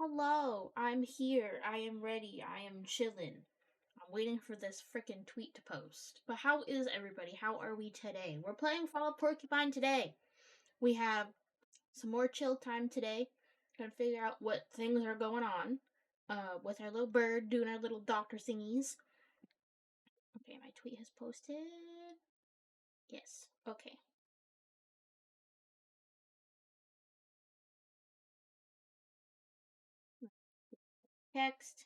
Hello, I'm here. I am ready. I am chillin'. I'm waiting for this frickin' tweet to post. But how is everybody? How are we today? We're playing Fall of Porcupine today. We have some more chill time today. Trying to figure out what things are going on. With our little bird doing our little doctor thingies. Okay, my tweet has posted. Yes. Okay. Text.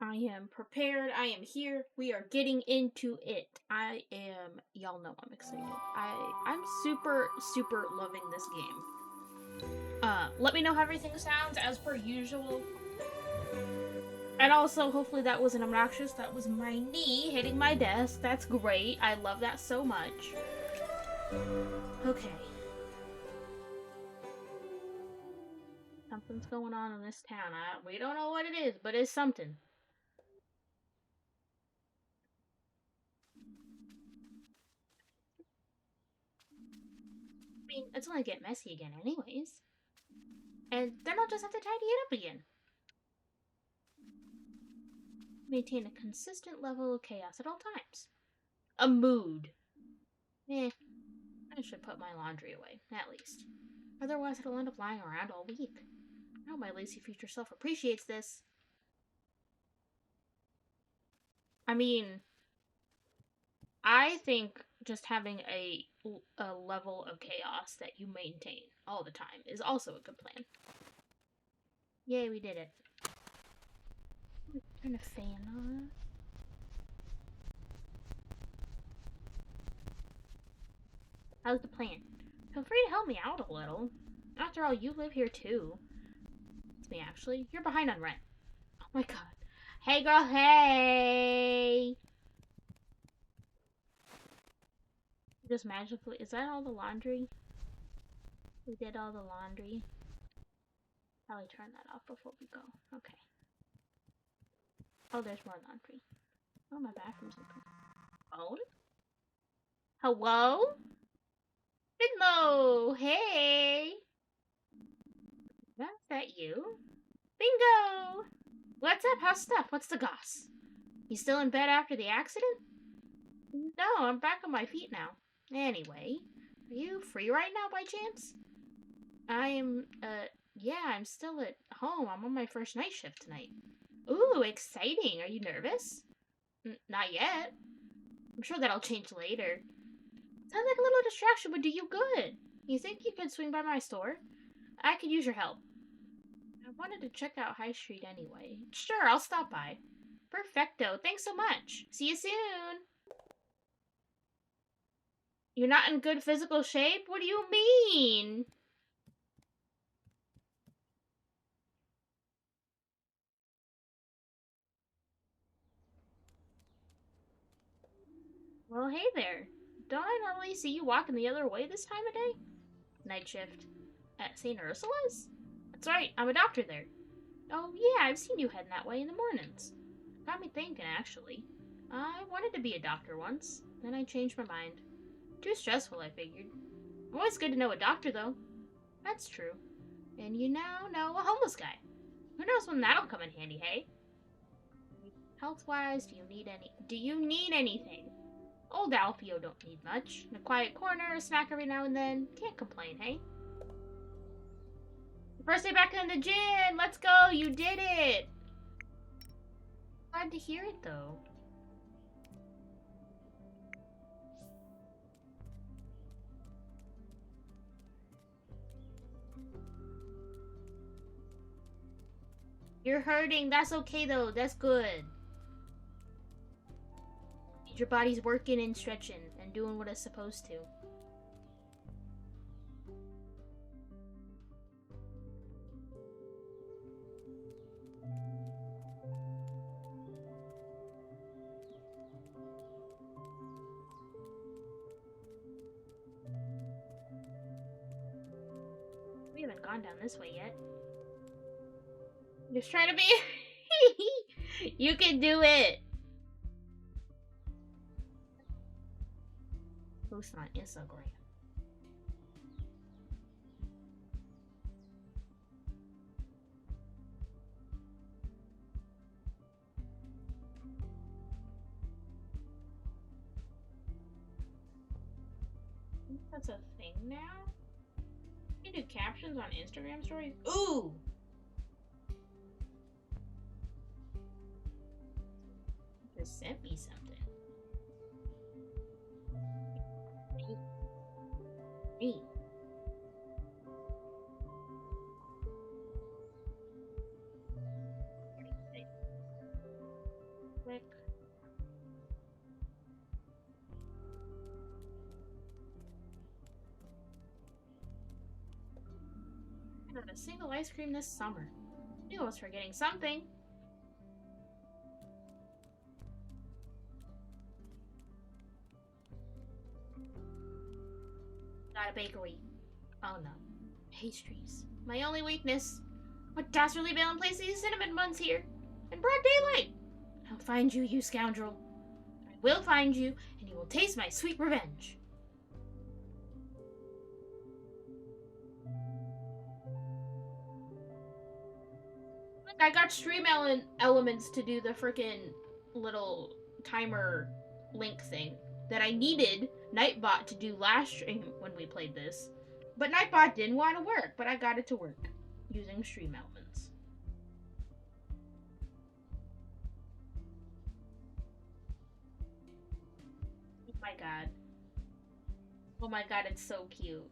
I am prepared. I am here. We are getting into it. Y'all know I'm excited. I'm super loving this game. Let me know how everything sounds as per usual. And also, hopefully that wasn't obnoxious. That was my knee hitting my desk. That's great. I love that so much. Okay. Something's going on in this town. We don't know what it is, but it's something. I mean, it's gonna get messy again anyways. And then I'll just have to tidy it up again. Maintain a consistent level of chaos at all times. A mood. I should put my laundry away, at least. Otherwise, it'll end up lying around all week. I know my lazy future self appreciates this. I mean, I think just having a level of chaos that you maintain all the time is also a good plan. Yay, we did it. Turn a fan on. How's the plan? Feel free to help me out a little. After all, you live here too. It's me, actually. You're behind on rent. Oh my god. Hey girl, hey! Just magically. Is that all the laundry? We did all the laundry. Probably turn that off before we go. Okay. Oh, there's more laundry. Oh, my bathroom's open. Phone? Hello? Bingo! Hey! Is that you? Bingo! What's up? How's stuff? What's the goss? You still in bed after the accident? No, I'm back on my feet now. Anyway, are you free right now by chance? Yeah, I'm still at home. I'm on my first night shift tonight. Ooh, exciting. Are you nervous? Not yet. I'm sure that'll change later. Sounds like a little distraction would do you good. You think you could swing by my store? I could use your help. I wanted to check out High Street anyway. Sure, I'll stop by. Perfecto. Thanks so much. See you soon. You're not in good physical shape? What do you mean? Well, hey there. Don't I normally see you walking the other way this time of day? Night shift. At St. Ursula's? That's right, I'm a doctor there. Oh, yeah, I've seen you heading that way in the mornings. Got me thinking, actually. I wanted to be a doctor once, then I changed my mind. Too stressful, I figured. Always good to know a doctor, though. That's true. And you now know a homeless guy. Who knows when that'll come in handy, hey? Health-wise, do you need anything? Old Alfio don't need much. A quiet corner, a snack every now and then. Can't complain, hey? First day back in the gym! Let's go! You did it! Glad to hear it, though. You're hurting. That's okay, though. That's good. Your body's working and stretching and doing what it's supposed to. haven't gone down this way yet. Just trying to be... You can do it! Post on Instagram. I think that's a thing now? You can do captions on Instagram stories? Ooh! Just sent me something. Me. Click. Not a single ice cream this summer. Knew I was forgetting something. Not a bakery. Oh no. Pastries. My only weakness. What dastardly villain placed these cinnamon buns here? In broad daylight! I'll find you, you scoundrel. I will find you, and you will taste my sweet revenge. Look, I got stream elements to do the frickin' little timer link thing that I needed Nightbot to do last stream when we played this. But Nightbot didn't want to work, but I got it to work using stream elements. Oh my god. Oh my god, it's so cute.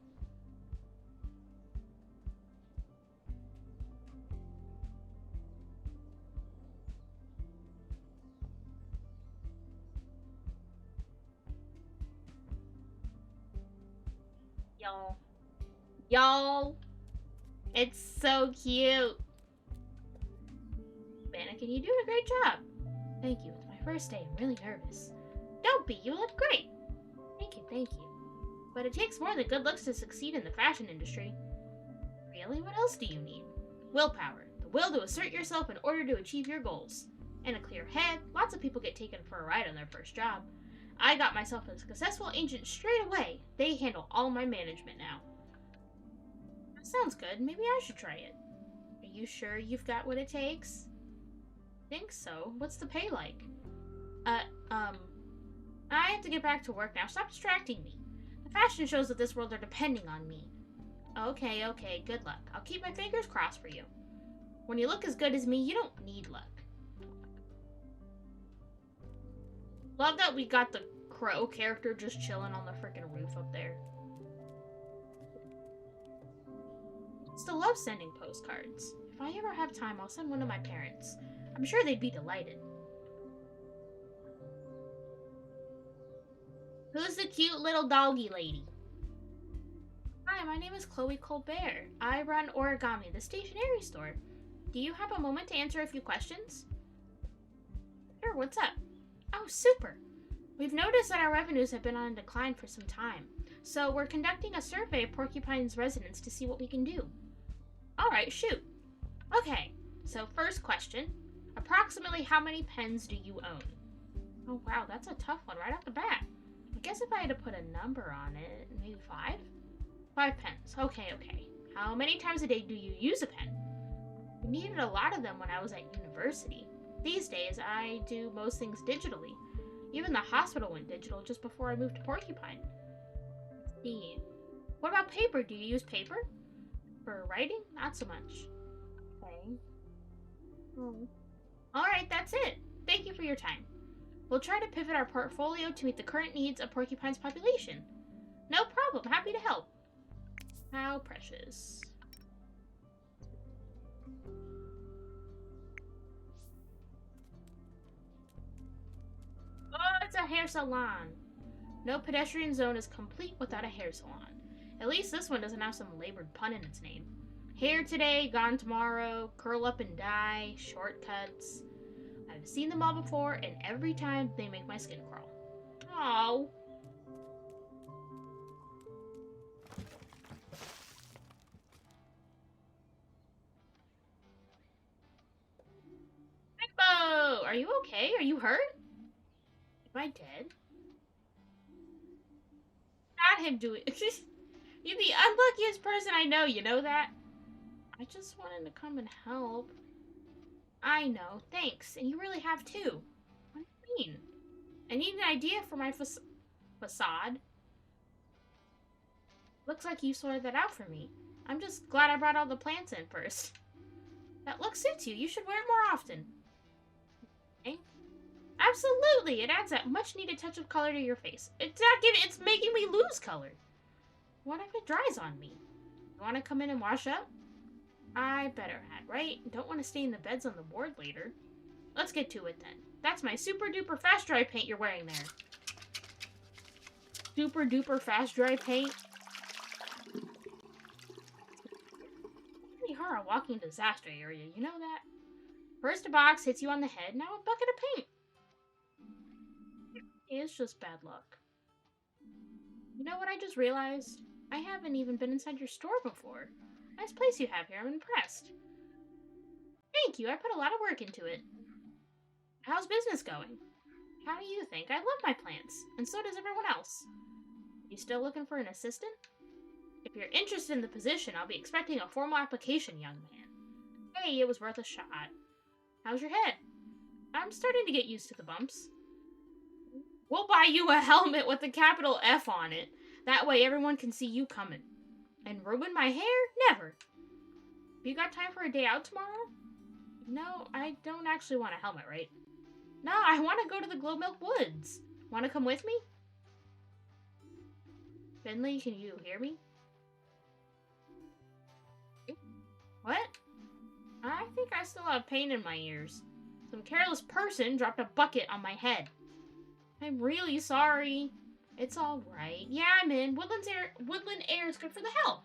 Y'all. It's so cute. Mannequin, you're doing a great job. Thank you. It's my first day. I'm really nervous. Don't be. You look great. Thank you, thank you. But it takes more than good looks to succeed in the fashion industry. Really? What else do you need? Willpower. The will to assert yourself in order to achieve your goals. And a clear head. Lots of people get taken for a ride on their first job. I got myself a successful agent straight away. They handle all my management now. That sounds good. Maybe I should try it. Are you sure you've got what it takes? Think so. What's the pay like? I have to get back to work now. Stop distracting me. The fashion shows of this world are depending on me. Okay, okay. Good luck. I'll keep my fingers crossed for you. When you look as good as me, you don't need luck. Love that we got the crow character just chilling on the freaking roof up there. Still love sending postcards. If I ever have time, I'll send one to my parents. I'm sure they'd be delighted. Who's the cute little doggy lady? Hi, my name is Chloe Colbert. I run Origami, the stationery store. Do you have a moment to answer a few questions? Sure, what's up? Oh, super! We've noticed that our revenues have been on decline for some time, so we're conducting a survey of Porcupine's residents to see what we can do. Alright, shoot. Okay, so first question. Approximately how many pens do you own? Oh wow, that's a tough one right off the bat. I guess if I had to put a number on it, maybe 5? 5 pens. Okay, okay. How many times a day do you use a pen? We needed a lot of them when I was at university. These days, I do most things digitally. Even the hospital went digital just before I moved to Porcupine. Let's see. What about paper? Do you use paper? For writing? Not so much. Okay. Alright, that's it. Thank you for your time. We'll try to pivot our portfolio to meet the current needs of Porcupine's population. No problem. Happy to help. How precious. Oh, it's a hair salon. No pedestrian zone is complete without a hair salon. At least this one doesn't have some labored pun in its name. Hair today, gone tomorrow, curl up and dye, shortcuts. I've seen them all before, and every time they make my skin crawl. Aww. Are you okay? Are you hurt? Am I dead? Not him doing You're the unluckiest person I know, you know that? I just wanted to come and help. I know, thanks. And you really have too. What do you mean? I need an idea for my facade. Looks like you sorted that out for me. I'm just glad I brought all the plants in first. That look suits you. You should wear it more often. Okay? Absolutely! It adds that much-needed touch of color to your face. It's not giving. It's making me lose color. What if it dries on me? You want to come in and wash up? I better had, right? Don't want to stain the beds on the board later. Let's get to it then. That's my super-duper fast dry paint you're wearing there. Super-duper fast dry paint? Pretty hard a walking disaster area, you know that? First a box hits you on the head, now a bucket of paint. It's just bad luck. You know what I just realized? I haven't even been inside your store before. Nice place you have here, I'm impressed. Thank you, I put a lot of work into it. How's business going? How do you think? I love my plants, and so does everyone else. You still looking for an assistant? If you're interested in the position, I'll be expecting a formal application, young man. Hey, it was worth a shot. How's your head? I'm starting to get used to the bumps. We'll buy you a helmet with a capital F on it. That way everyone can see you coming. And ruin my hair? Never. You got time for a day out tomorrow? No, I don't actually want a helmet, right? No, I want to go to the Glow Milk Woods. Want to come with me? Finley, can you hear me? What? I think I still have pain in my ears. Some careless person dropped a bucket on my head. I'm really sorry. It's alright. Yeah, I'm in. Woodland air is good for the health.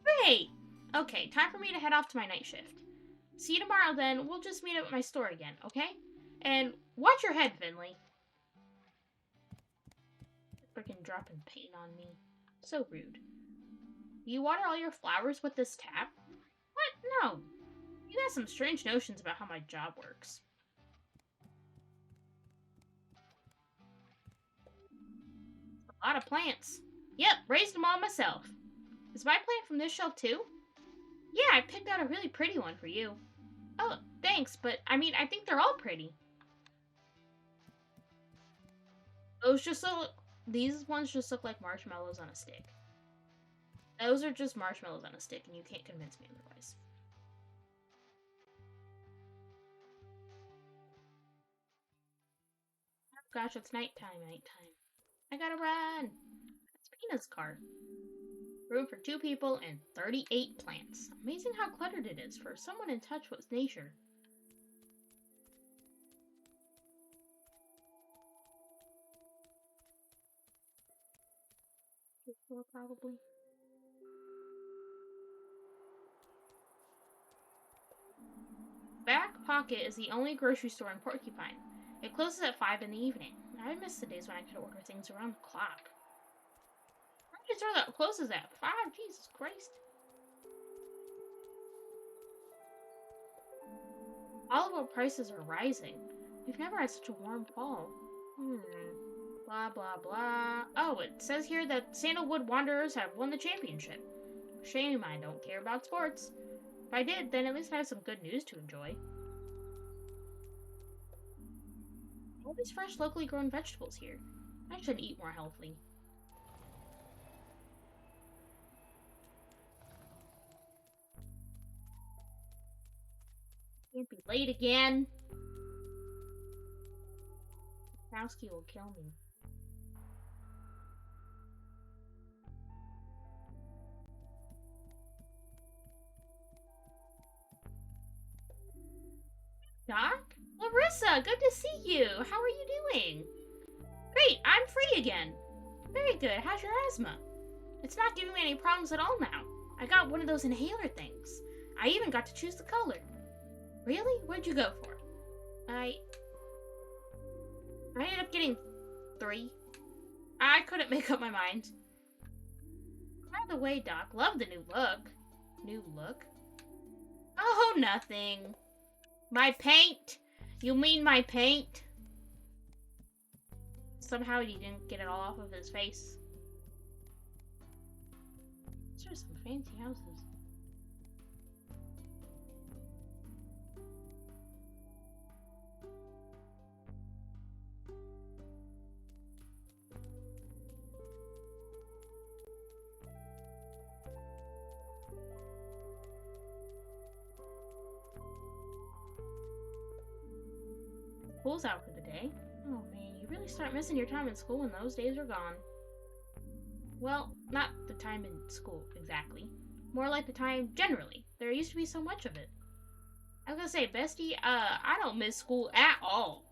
Great! Okay, time for me to head off to my night shift. See you tomorrow then. We'll just meet up at my store again, okay? And watch your head, Finley. Freaking dropping paint on me. So rude. You water all your flowers with this tap? What? No. You got some strange notions about how my job works. A lot of plants. Yep, raised them all myself. Is my plant from this shelf too? Yeah, I picked out a really pretty one for you. Oh, thanks, but I mean, I think they're all pretty. These ones just look like marshmallows on a stick. Those are just marshmallows on a stick, and you can't convince me otherwise. Oh gosh, it's nighttime. I gotta run! It's Pina's car. Room for 2 people and 38 plants. Amazing how cluttered it is for someone in touch with nature. Probably. Back Pocket is the only grocery store in Porcupine. It closes at 5 in the evening. I miss the days when I could order things around the clock. Grocery store that closes at 5? Jesus Christ. Olive oil prices are rising. We've never had such a warm fall. Blah, blah, blah. Oh, it says here that Sandalwood Wanderers have won the championship. Shame I don't care about sports. If I did, then at least I have some good news to enjoy. All these fresh, locally grown vegetables here. I should eat more healthily. Can't be late again. Kowski will kill me. Doc? Larissa, good to see you. How are you doing? Great, I'm free again. Very good. How's your asthma? It's not giving me any problems at all now. I got one of those inhaler things. I even got to choose the color. Really? What'd you go for? I ended up getting 3. I couldn't make up my mind. By the way, Doc, love the new look. New look? Oh, nothing. My paint? You mean my paint? Somehow he didn't get it all off of his face. These are some fancy houses. School's out for the day. Oh man, you really start missing your time in school when those days are gone. Well, not the time in school, exactly. More like the time generally. There used to be so much of it. I was gonna say, bestie, I don't miss school at all.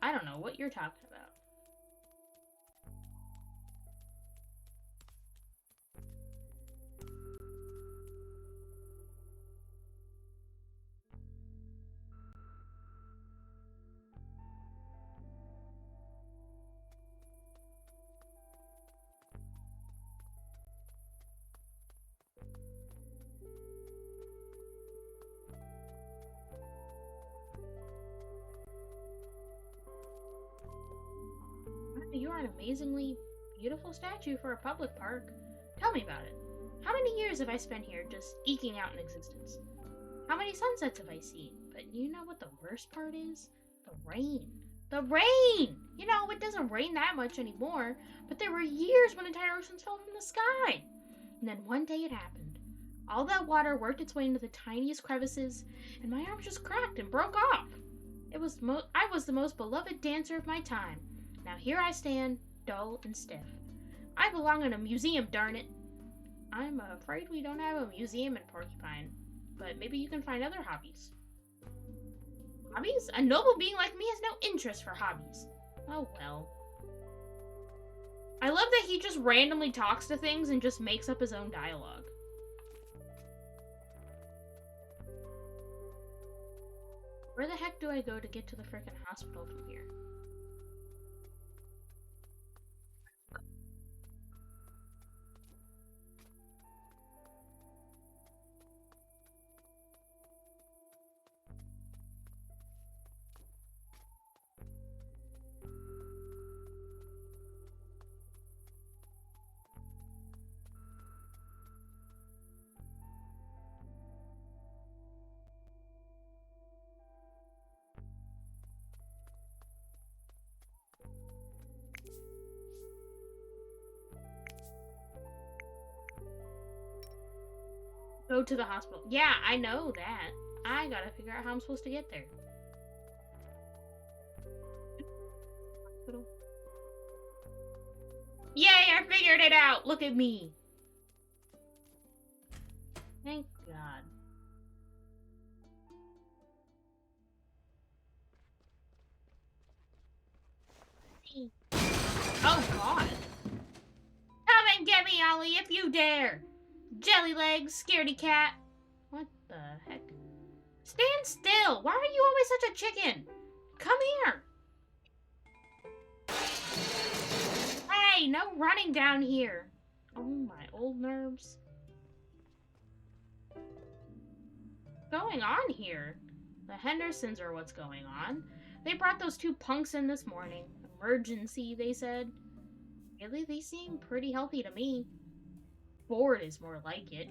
I don't know what you're talking about. You are an amazingly beautiful statue for a public park. Tell me about it. How many years have I spent here just eking out an existence? How many sunsets have I seen? But you know what the worst part is? The rain. The rain! You know, it doesn't rain that much anymore, but there were years when entire oceans fell from the sky. And then one day it happened. All that water worked its way into the tiniest crevices, and my arm just cracked and broke off. I was the most beloved dancer of my time. Now here I stand, dull and stiff. I belong in a museum, darn it. I'm afraid we don't have a museum in Porcupine, but maybe you can find other hobbies. Hobbies? A noble being like me has no interest for hobbies. Oh well. I love that he just randomly talks to things and just makes up his own dialogue. Where the heck do I go to get to the frickin' hospital from here? Go to the hospital. Yeah, I know that. I gotta figure out how I'm supposed to get there. Hospital. Yay, I figured it out! Look at me. Thank God. Oh God. Come and get me, Ollie, if you dare. Jelly legs, scaredy cat. What the heck? Stand still! Why are you always such a chicken? Come here! Hey, no running down here. Oh, my old nerves. What's going on here? The Hendersons are what's going on. They brought those two punks in this morning. Emergency, they said. Really, they seem pretty healthy to me. Bored is more like it.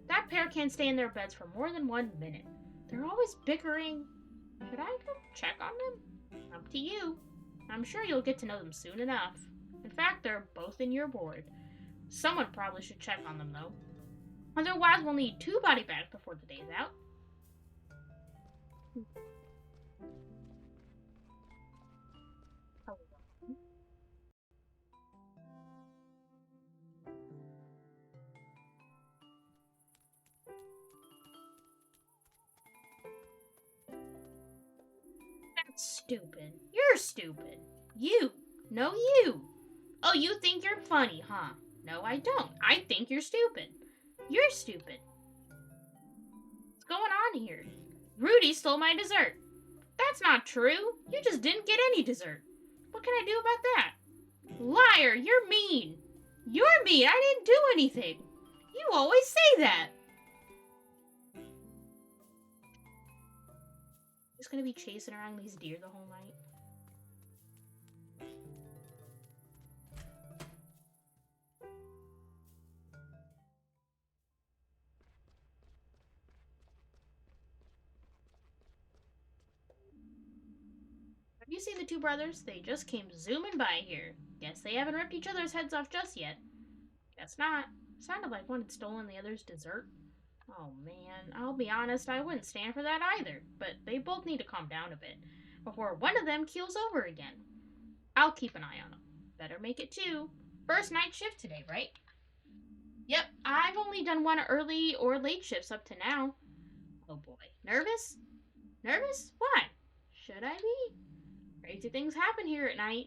That pair can't stay in their beds for more than 1 minute. They're always bickering. Should I go check on them? Up to you. I'm sure you'll get to know them soon enough. In fact, they're both in your ward. Someone probably should check on them, though. Otherwise, we'll need 2 body bags before the day's out. Stupid. You're stupid. You. No, you. Oh, you think you're funny, huh? No, I don't. I think you're stupid. You're stupid. What's going on here? Rudy stole my dessert. That's not true. You just didn't get any dessert. What can I do about that? Liar, you're mean. You're mean. I didn't do anything. You always say that. Just gonna be chasing around these deer the whole night. Have you seen the two brothers? They just came zooming by here. Guess they haven't ripped each other's heads off just yet. Guess not. Sounded like one had stolen the other's dessert. Oh man, I'll be honest, I wouldn't stand for that either, but they both need to calm down a bit before one of them keels over again. I'll keep an eye on them. Better make it two. First night shift today, right? Yep, I've only done one early or late shifts up to now. Oh boy. Nervous? Nervous? Why? Should I be? Crazy things happen here at night.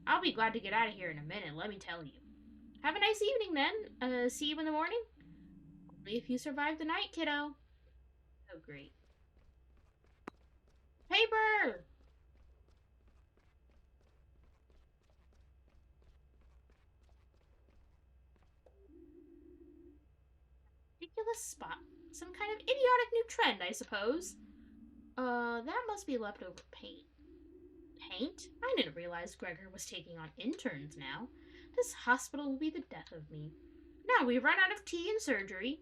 I'll be glad to get out of here in a minute, let me tell you. Have a nice evening then. See you in the morning? Only if you survive the night, kiddo. Oh, great. Paper! Ridiculous spot. Some kind of idiotic new trend, I suppose. That must be leftover paint. Paint? I didn't realize Gregor was taking on interns now. This hospital will be the death of me. Now we've run out of tea and surgery.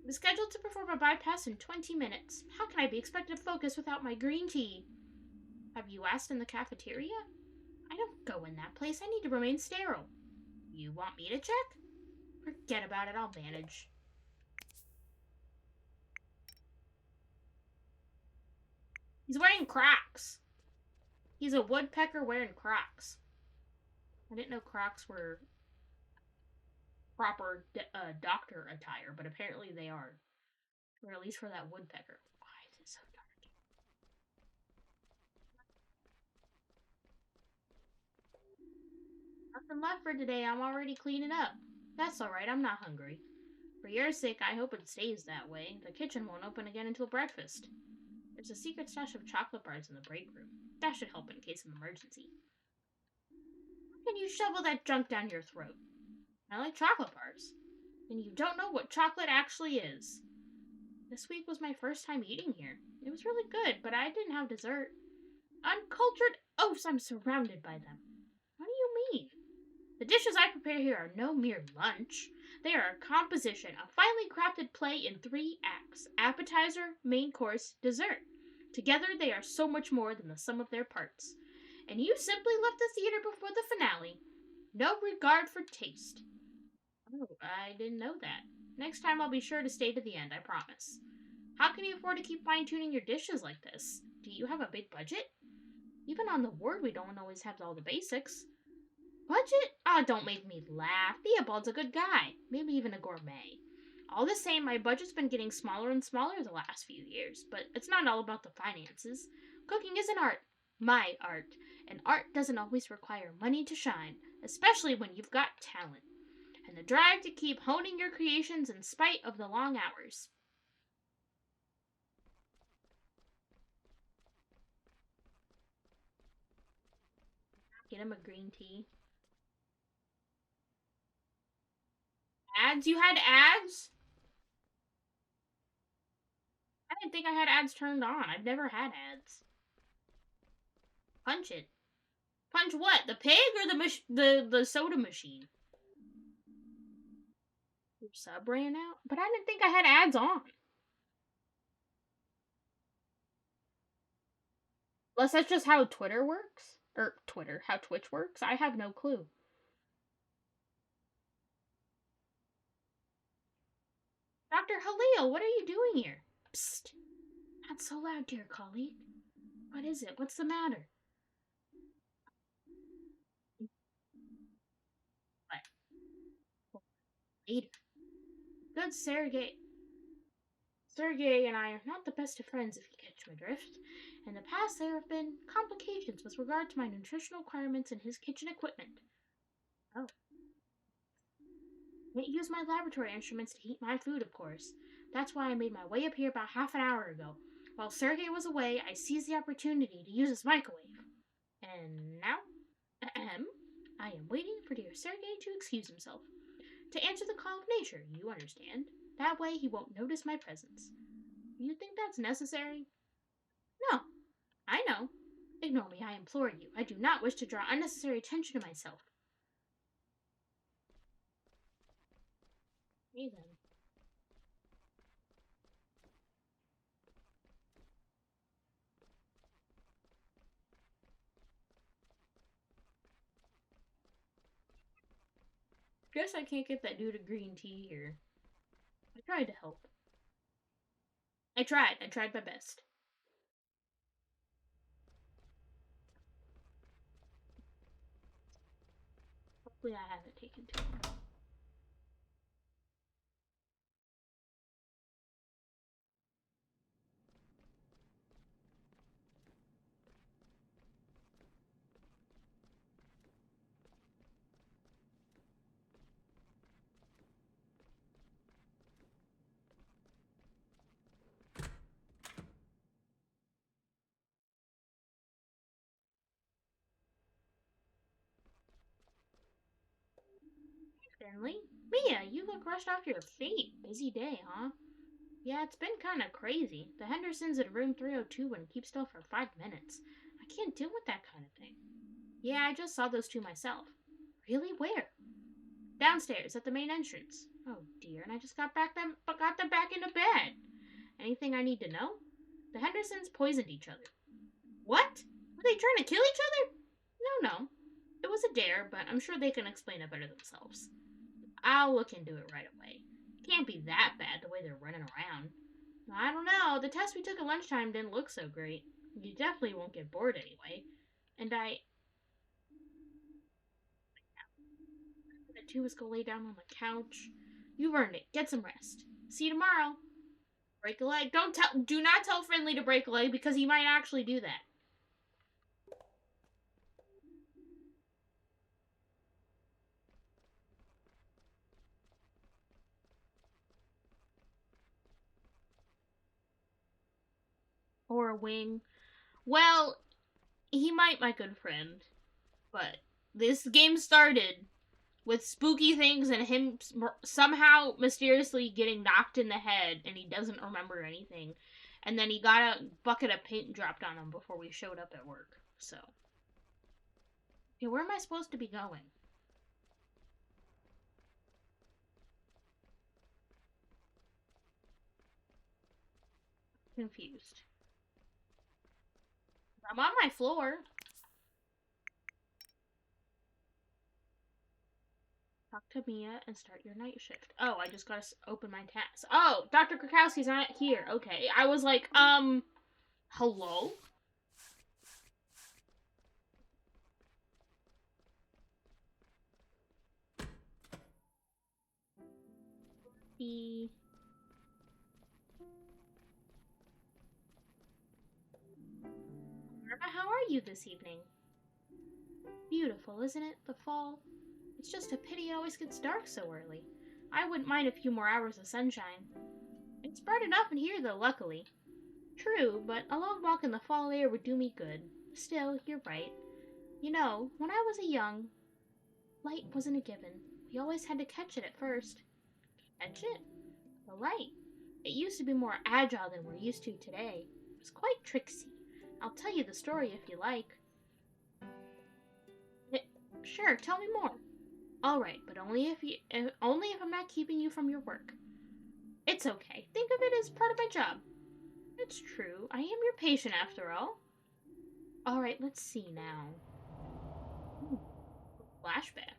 I'm scheduled to perform a bypass in 20 minutes. How can I be expected to focus without my green tea? Have you asked in the cafeteria? I don't go in that place. I need to remain sterile. You want me to check? Forget about it. I'll manage. He's wearing Crocs. He's a woodpecker wearing Crocs. I didn't know Crocs were proper doctor attire, but apparently they are. Or at least for that woodpecker. Why is it so dark? Nothing left for today. I'm already cleaning up. That's alright. I'm not hungry. For your sake, I hope it stays that way. The kitchen won't open again until breakfast. There's a secret stash of chocolate bars in the break room. That should help in case of emergency. How can you shovel that junk down your throat? I like chocolate bars. And you don't know what chocolate actually is. This week was my first time eating here. It was really good, but I didn't have dessert. Uncultured oafs, I'm surrounded by them. What do you mean? The dishes I prepare here are no mere lunch. They are a composition, a finely crafted play in 3 acts. Appetizer, main course, dessert. Together they are so much more than the sum of their parts. And you simply left the theater before the finale. No regard for taste. Oh, I didn't know that. Next time I'll be sure to stay to the end, I promise. How can you afford to keep fine-tuning your dishes like this? Do you have a big budget? Even on the ward, we don't always have all the basics. Budget? Ah, don't make me laugh. Theobald's a good guy. Maybe even a gourmet. All the same, my budget's been getting smaller and smaller the last few years, but it's not all about the finances. Cooking is an art. My art. And art doesn't always require money to shine, especially when you've got talent. And the drive to keep honing your creations in spite of the long hours. Get him a green tea. Ads? You had ads? I didn't think I had ads turned on. I've never had ads. Punch it. Punch what? The pig or the soda machine? Your sub ran out? But I didn't think I had ads on. Unless that's just how Twitter works. Or Twitter, how Twitch works. I have no clue. Dr. Halil, what are you doing here? Psst. Not so loud, dear colleague. What is it? What's the matter? What? Later. Good Sergey. Sergey and I are not the best of friends, if you catch my drift. In the past, there have been complications with regard to my nutritional requirements and his kitchen equipment. Oh. I can't use my laboratory instruments to heat my food, of course. That's why I made my way up here about half an hour ago. While Sergey was away, I seized the opportunity to use his microwave. And now, I am waiting for dear Sergey to excuse himself. To answer the call of nature, you understand. That way he won't notice my presence. You think that's necessary? No, I know. Ignore me, I implore you. I do not wish to draw unnecessary attention to myself. Me then. Guess I can't get that dude a green tea here. I tried to help. I tried my best. Hopefully I haven't taken too long. Finley? Mia, you look rushed off your feet. Busy day, huh? Yeah, it's been kind of crazy. The Hendersons at room 302 wouldn't keep still for 5 minutes. I can't deal with that kind of thing. Yeah, I just saw those two myself. Really? Where? Downstairs at the main entrance. Oh dear, and I just got them back into bed. Anything I need to know? The Hendersons poisoned each other. What? Were they trying to kill each other? No. It was a dare, but I'm sure they can explain it better themselves. I'll look into it right away. It can't be that bad the way they're running around. I don't know. The test we took at lunchtime didn't look so great. You definitely won't get bored anyway. And the two of us go lay down on the couch. You've earned it. Get some rest. See you tomorrow. Break a leg. Do not tell Friendly to break a leg because he might actually do that. Or a wing. Well, he might, my good friend. But this game started with spooky things and him somehow mysteriously getting knocked in the head and he doesn't remember anything. And then he got a bucket of paint dropped on him before we showed up at work. So, yeah, where am I supposed to be going? Confused. I'm on my floor. Talk to Mia and start your night shift. Oh, I just gotta open my tabs. Oh, Dr. Krakowski's not here. Okay. I was like, hello? How are you this evening? Beautiful, isn't it? The fall. It's just a pity it always gets dark so early. I wouldn't mind a few more hours of sunshine. It's bright enough in here, though, luckily. True, but a long walk in the fall air would do me good. Still, you're right. You know, when I was a young, light wasn't a given. We always had to catch it at first. Catch it? The light. It used to be more agile than we're used to today. It was quite tricksy. I'll tell you the story if you like. Sure, tell me more. All right, but only if I'm not keeping you from your work. It's okay. Think of it as part of my job. It's true. I am your patient after all. All right, let's see now. Flashback.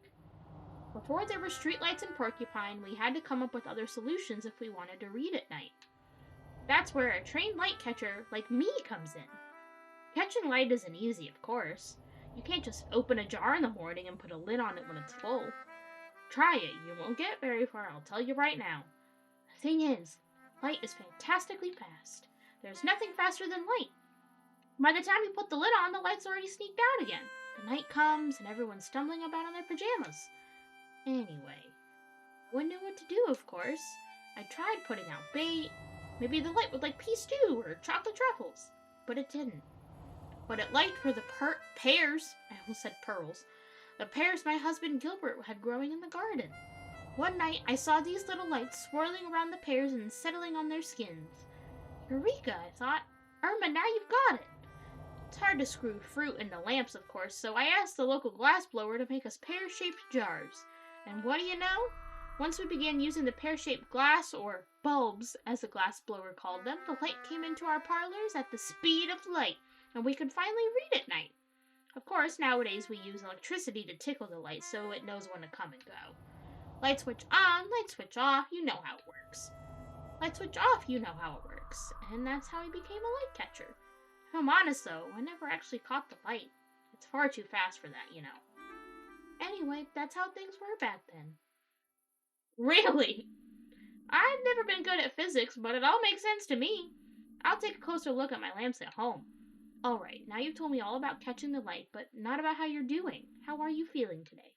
Before there were streetlights in Porcupine, we had to come up with other solutions if we wanted to read at night. That's where a trained light catcher like me comes in. Catching light isn't easy, of course. You can't just open a jar in the morning and put a lid on it when it's full. Try it. You won't get very far, I'll tell you right now. The thing is, light is fantastically fast. There's nothing faster than light. By the time you put the lid on, the light's already sneaked out again. The night comes and everyone's stumbling about in their pajamas. Anyway, I wouldn't know what to do, of course. I tried putting out bait. Maybe the light would like pea stew or chocolate truffles. But it didn't. What it liked were the pears. I almost said pearls. The pears my husband Gilbert had growing in the garden. One night, I saw these little lights swirling around the pears and settling on their skins. Eureka, I thought. Irma, now you've got it. It's hard to screw fruit into lamps, of course, so I asked the local glassblower to make us pear-shaped jars. And what do you know? Once we began using the pear-shaped glass, or bulbs, as the glassblower called them, the light came into our parlors at the speed of light, and we could finally read at night. Of course, nowadays we use electricity to tickle the light so it knows when to come and go. Light switch on, light switch off, you know how it works. Light switch off, you know how it works. And that's how he became a light catcher. If I'm honest though, I never actually caught the light. It's far too fast for that, you know. Anyway, that's how things were back then. Really? I've never been good at physics, but it all makes sense to me. I'll take a closer look at my lamps at home. Alright, now you've told me all about catching the light, but not about how you're doing. How are you feeling today?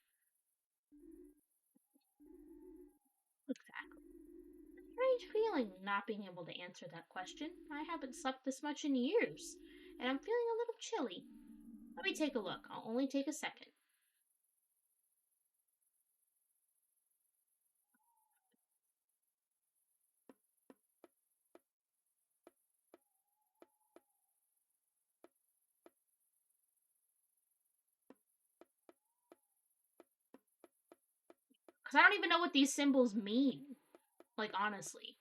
Exactly. Strange feeling not being able to answer that question. I haven't slept this much in years, and I'm feeling a little chilly. Let me take a look. I'll only take a second. Because I don't even know what these symbols mean. Like, honestly.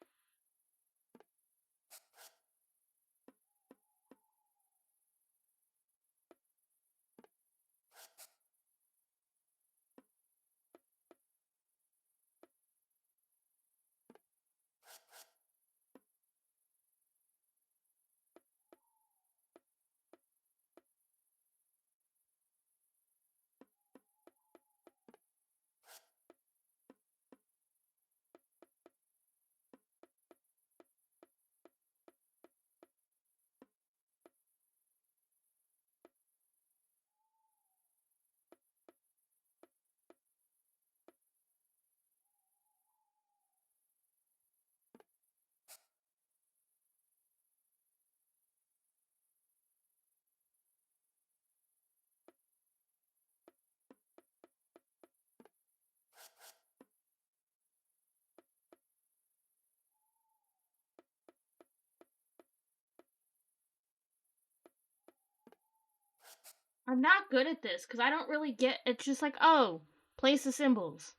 I'm not good at this because I don't really get. It's just like, oh, place the symbols.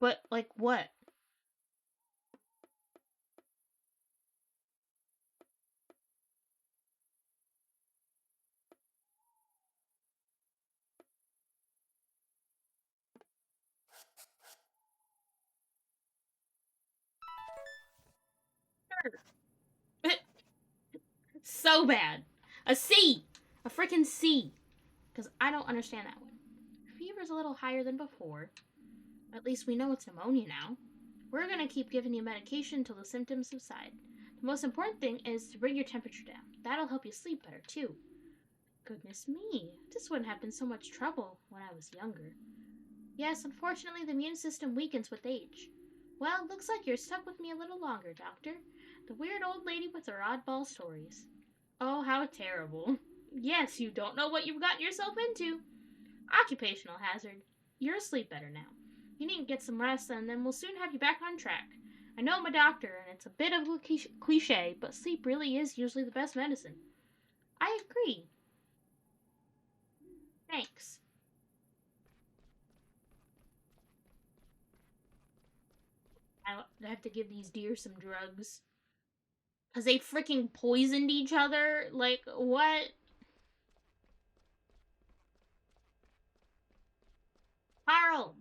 But, like, what? So bad. A C! A freaking C! Because I don't understand that one. Fever's a little higher than before. At least we know it's pneumonia now. We're gonna keep giving you medication until the symptoms subside. The most important thing is to bring your temperature down. That'll help you sleep better, too. Goodness me, this wouldn't have been so much trouble when I was younger. Yes, unfortunately, the immune system weakens with age. Well, looks like you're stuck with me a little longer, Doctor. The weird old lady with her oddball stories. Oh, how terrible. Yes, you don't know what you've gotten yourself into. Occupational hazard. You're asleep better now. You need to get some rest, and then we'll soon have you back on track. I know I'm a doctor, and it's a bit of a cliche, but sleep really is usually the best medicine. I agree. Thanks. I have to give these deer some drugs. Because they freaking poisoned each other? Like, what? Carl!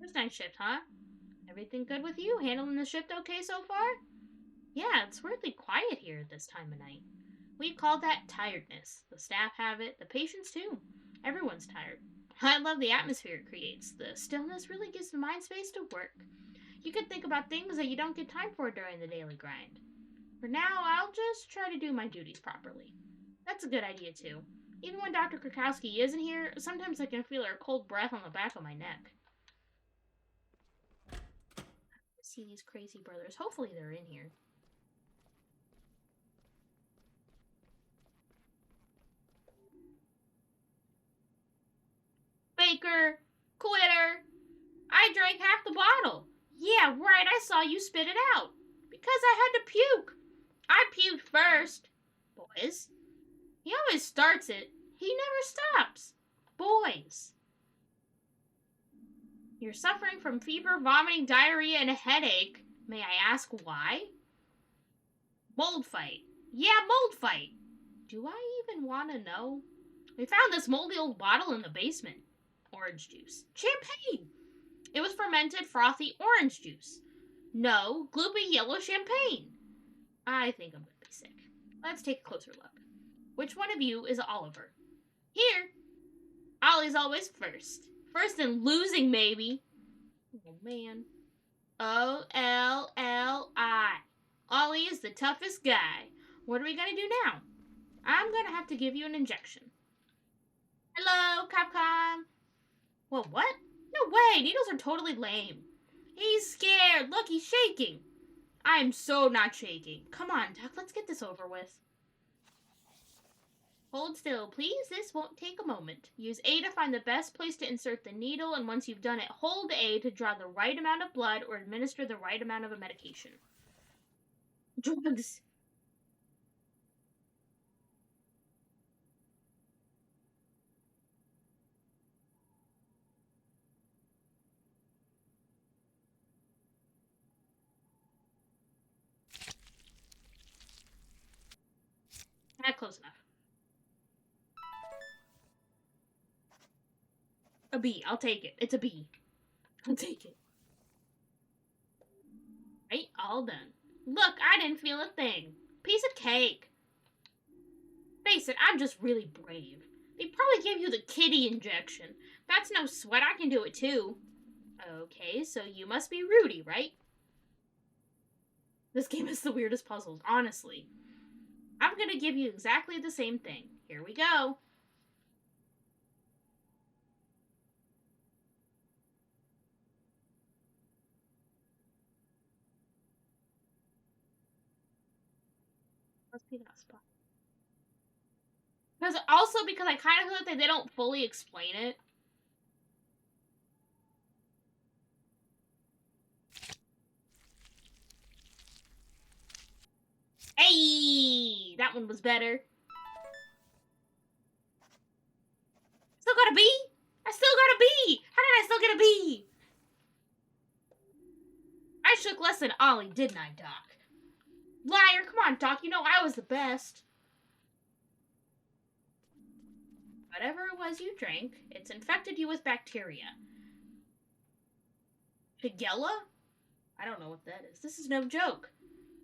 First night shift, huh? Everything good with you? Handling the shift okay so far? Yeah, it's weirdly quiet here at this time of night. We call that tiredness. The staff have it, the patients too. Everyone's tired. I love the atmosphere it creates. The stillness really gives the mind space to work. You can think about things that you don't get time for during the daily grind. For now, I'll just try to do my duties properly. That's a good idea too. Even when Dr. Krakowski isn't here, sometimes I can feel her cold breath on the back of my neck. See these crazy brothers. Hopefully they're in here. Faker! Quitter! I drank half the bottle. Yeah, right, I saw you spit it out. Because I had to puke. I puked first. is. He always starts it. He never stops. Boys. You're suffering from fever, vomiting, diarrhea, and a headache. May I ask why? Mold fight. Yeah, mold fight. Do I even want to know? We found this moldy old bottle in the basement. Orange juice. Champagne! It was fermented, frothy orange juice. No, gloopy yellow champagne. I think I'm going to be sick. Let's take a closer look. Which one of you is Oliver? Here. Ollie's always first. First in losing, maybe. Oh, man. O-L-L-I. Ollie is the toughest guy. What are we going to do now? I'm going to have to give you an injection. Hello, Capcom. Well, what? No way. Needles are totally lame. He's scared. Look, he's shaking. I'm so not shaking. Come on, Doc. Let's get this over with. Hold still, please. This won't take a moment. Use A to find the best place to insert the needle, and once you've done it, hold A to draw the right amount of blood or administer the right amount of a medication. Drugs. Not close enough. A B. I'll take it. It's a B. I'll take it. Right, all done. Look, I didn't feel a thing. Piece of cake. Face it, I'm just really brave. They probably gave you the kitty injection. That's no sweat, I can do it too. Okay, so you must be Rudy, right? This game is the weirdest puzzles, honestly. I'm gonna give you exactly the same thing. Here we go. Must be that spot. Because I kind of feel like they don't fully explain it. Hey, that one was better. Still got a B? I still got a B. How did I still get a B? I shook less than Ollie, didn't I, Doc? Liar, come on, Doc. You know I was the best. Whatever it was you drank, it's infected you with bacteria. Shigella? I don't know what that is. This is no joke.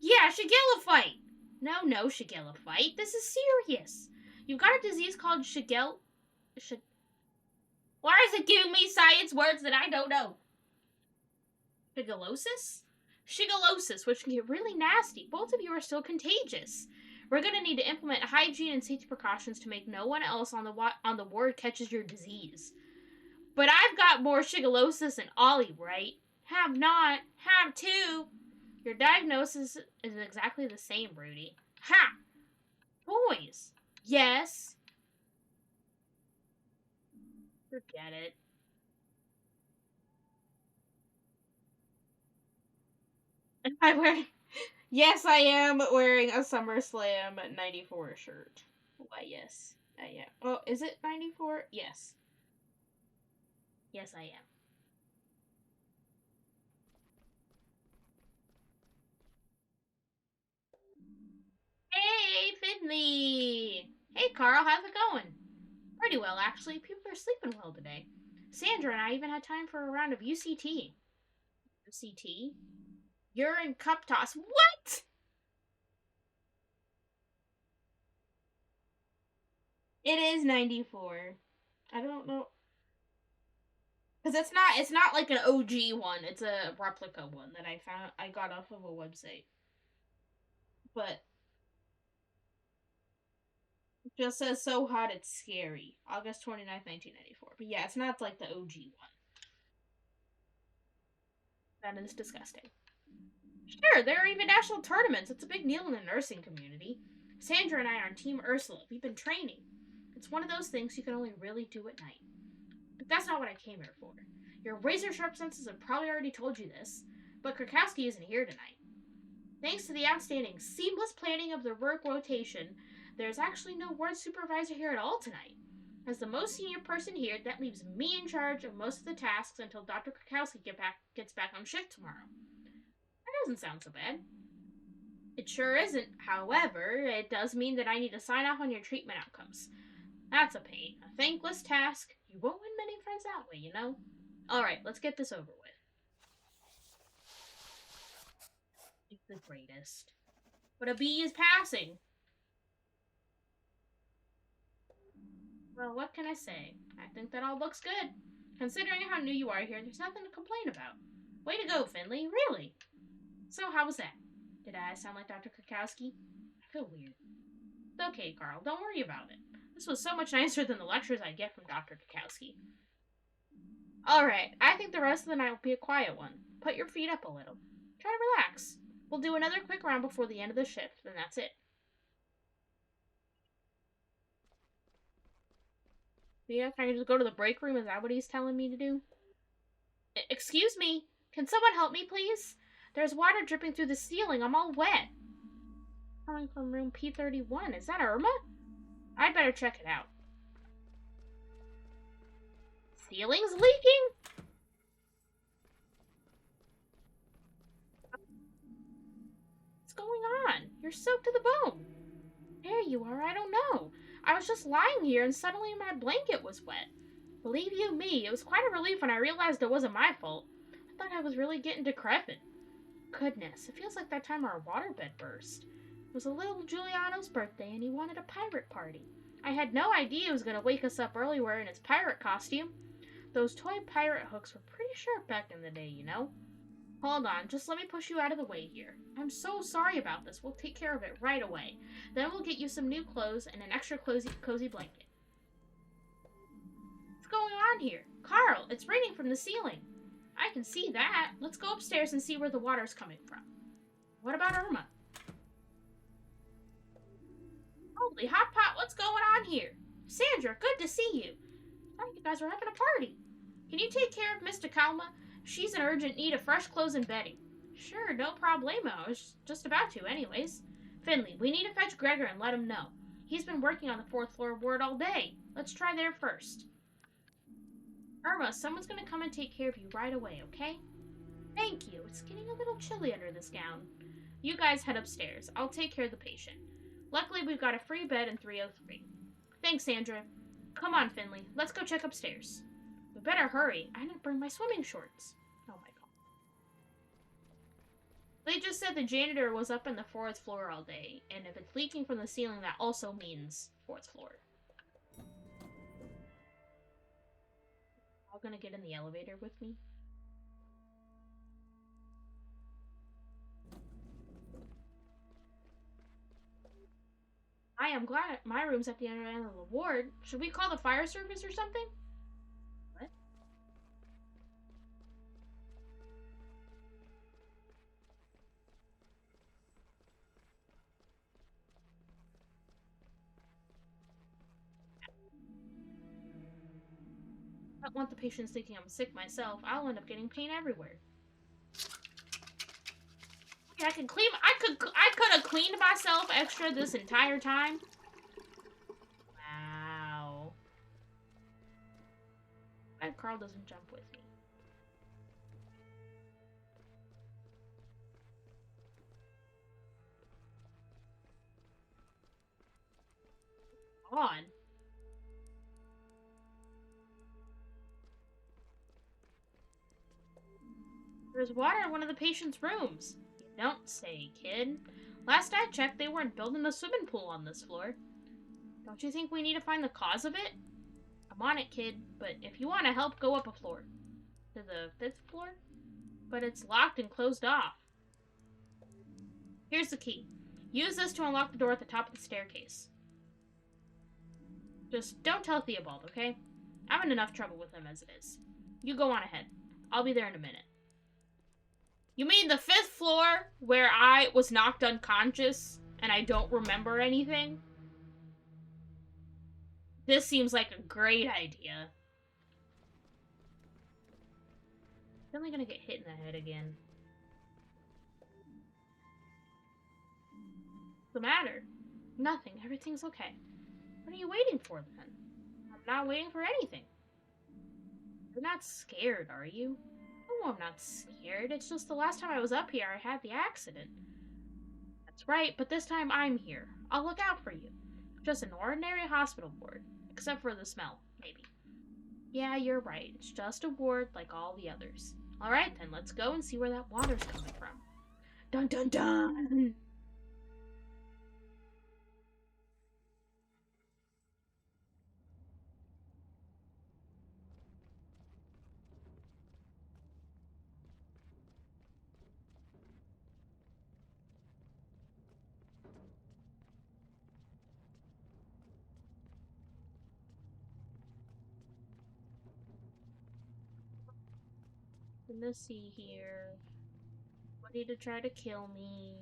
Yeah, Shigella fight! No, Shigella fight. This is serious. You've got a disease called Shigella... Why is it giving me science words that I don't know? Shigellosis? Shigellosis, which can get really nasty. Both of you are still contagious. We're going to need to implement hygiene and safety precautions to make no one else on the ward catches your disease. But I've got more shigellosis than Ollie, right? Have not. Have too. Your diagnosis is exactly the same, Rudy. Ha! Boys. Yes. Forget it. Yes, I am wearing a SummerSlam 94 shirt. Why, yes, I am. Oh, is it 94? Yes. Yes, I am. Hey, Finley! Hey, Carl, how's it going? Pretty well, actually. People are sleeping well today. Sandra and I even had time for a round of UCT. UCT? Urine cup toss. What? It is 94. I don't know. Because it's not like an OG one. It's a replica one that I got off of a website. But it just says so hot it's scary. August 29th, 1994. But yeah, it's not like the OG one. That is disgusting. Sure, there are even national tournaments. It's a big deal in the nursing community. Sandra and I are on Team Ursula. We've been training. It's one of those things you can only really do at night. But that's not what I came here for. Your razor-sharp senses have probably already told you this, but Krakowski isn't here tonight. Thanks to the outstanding, seamless planning of the work rotation, There's actually no ward supervisor here at all tonight. As the most senior person here, that leaves me in charge of most of the tasks until Dr. Krakowski gets back on shift tomorrow. That doesn't sound so bad. It sure isn't. However, it does mean that I need to sign off on your treatment outcomes. That's a pain. A thankless task. You won't win many friends that way, you know? Alright, let's get this over with. It's the greatest. But a B is passing. Well, what can I say? I think that all looks good. Considering how new you are here, there's nothing to complain about. Way to go, Finley. Really? So, how was that? Did I sound like Dr. Krakowski? I feel weird. It's okay, Carl. Don't worry about it. This was so much nicer than the lectures I get from Dr. Krakowski. Alright, I think the rest of the night will be a quiet one. Put your feet up a little. Try to relax. We'll do another quick round before the end of the shift, and that's it. Yeah, can I just go to the break room? Is that what he's telling me to do? Excuse me? Can someone help me, please? There's water dripping through the ceiling. I'm all wet. Coming from room P31. Is that Irma? I'd better check it out. Ceiling's leaking? What's going on? You're soaked to the bone. There you are. I don't know. I was just lying here and suddenly my blanket was wet. Believe you me, it was quite a relief when I realized it wasn't my fault. I thought I was really getting decrepit. Goodness, it feels like that time our waterbed burst. It was a little Giuliano's birthday and he wanted a pirate party. I had no idea he was going to wake us up early wearing his pirate costume. Those toy pirate hooks were pretty sharp back in the day, you know? Hold on, just let me push you out of the way here. I'm so sorry about this. We'll take care of it right away. Then we'll get you some new clothes and an extra cozy blanket. What's going on here? Carl, it's raining from the ceiling. I can see that. Let's go upstairs and see where the water's coming from. What about Irma? Holy hot pot, what's going on here? Sandra, good to see you. I thought you guys were having a party. Can you take care of Mr. Kalma? She's in urgent need of fresh clothes and bedding. Sure, no problemo. I was just about to, anyways. Finley, we need to fetch Gregor and let him know. He's been working on the 4th floor ward all day. Let's try there first. Irma, someone's going to come and take care of you right away, okay? Thank you. It's getting a little chilly under this gown. You guys head upstairs. I'll take care of the patient. Luckily, we've got a free bed in 303. Thanks, Sandra. Come on, Finley. Let's go check upstairs. We better hurry. I didn't bring my swimming shorts. Oh my god. They just said the janitor was up on the 4th floor all day, and if it's leaking from the ceiling, that also means 4th floor. All gonna get in the elevator with me? I am glad my room's at the other end of the ward. Should we call the fire service or something? What? I don't want the patients thinking I'm sick myself. I'll end up getting pain everywhere. I can clean. I could have cleaned myself extra this entire time. Wow. Glad Carl doesn't jump with me. On. There's water in one of the patient's rooms. You don't say, kid. Last I checked, they weren't building a swimming pool on this floor. Don't you think we need to find the cause of it? I'm on it, kid, but if you want to help, go up a floor. To the 5th floor? But it's locked and closed off. Here's the key. Use this to unlock the door at the top of the staircase. Just don't tell Theobald, okay? I'm in enough trouble with him as it is. You go on ahead. I'll be there in a minute. You mean the 5th floor where I was knocked unconscious and I don't remember anything? This seems like a great idea. I'm only gonna get hit in the head again. What's the matter? Nothing. Everything's okay. What are you waiting for, then? I'm not waiting for anything. You're not scared, are you? No, I'm not scared. It's just the last time I was up here, I had the accident. That's right, but this time I'm here. I'll look out for you. Just an ordinary hospital ward. Except for the smell, maybe. Yeah, you're right. It's just a ward like all the others. Alright then, let's go and see where that water's coming from. Dun dun dun! Let's see here. Somebody to try to kill me.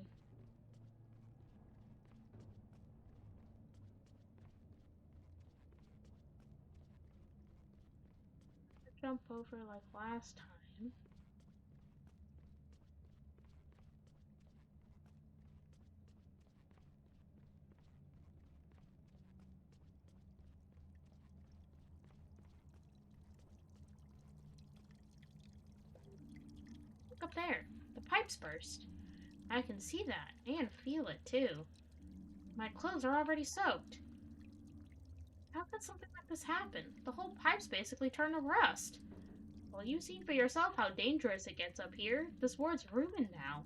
Jump over like last time. Look up there. The pipes burst. I can see that and feel it too. My clothes are already soaked. How could something like this happen? The whole pipe's basically turned to rust. Well, you've seen for yourself how dangerous it gets up here. This ward's ruined now.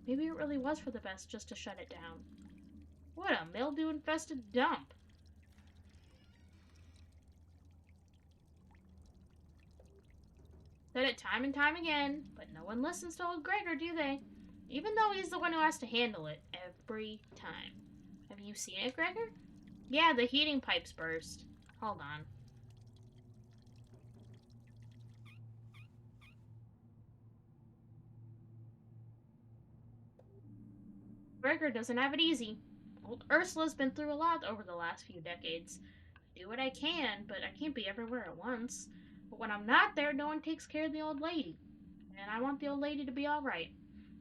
Maybe it really was for the best just to shut it down. What a mildew-infested dump. Said it time and time again, but no one listens to old Gregor, do they? Even though he's the one who has to handle it every time. Have you seen it, Gregor? Yeah, the heating pipes burst. Hold on. Gregor doesn't have it easy. Old Ursula's been through a lot over the last few decades. I do what I can, but I can't be everywhere at once. But when I'm not there, no one takes care of the old lady. And I want the old lady to be alright,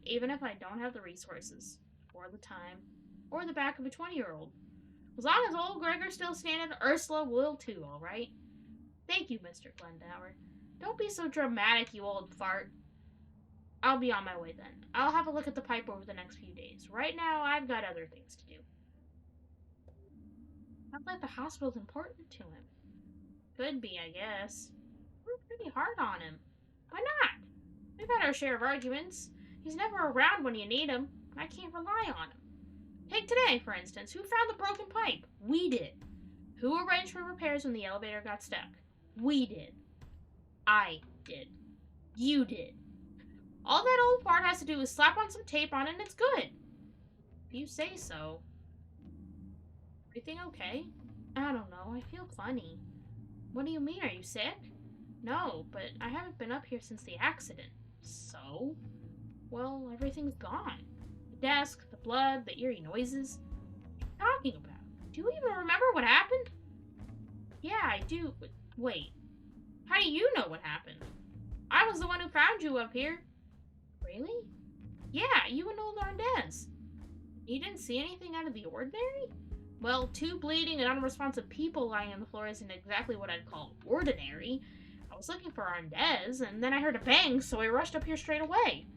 even if I don't have the resources, or the time, or the back of a 20-year-old. As long as old Gregor's still standing, Ursula will too, alright? Thank you, Mr. Glendower. Don't be so dramatic, you old fart. I'll be on my way then. I'll have a look at the pipe over the next few days. Right now, I've got other things to do. Sounds like the hospital's important to him. Could be, I guess. We're pretty hard on him. Why not? We've had our share of arguments. He's never around when you need him. I can't rely on him. Take today, for instance. Who found the broken pipe? We did. Who arranged for repairs when the elevator got stuck? We did. I did. You did. All that old fart has to do is slap on some tape on it and it's good. If you say so. Everything okay? I don't know. I feel funny. What do you mean? Are you sick? No, but I haven't been up here since the accident. So? Well, everything's gone. The desk, the blood, the eerie noises. What are you talking about? Do you even remember what happened? Yeah, I do. But wait. How do you know what happened? I was the one who found you up here. Really? Yeah, you and old Arndez. You didn't see anything out of the ordinary? Well, two bleeding and unresponsive people lying on the floor isn't exactly what I'd call ordinary. I was looking for Arndez, and then I heard a bang, so I rushed up here straight away.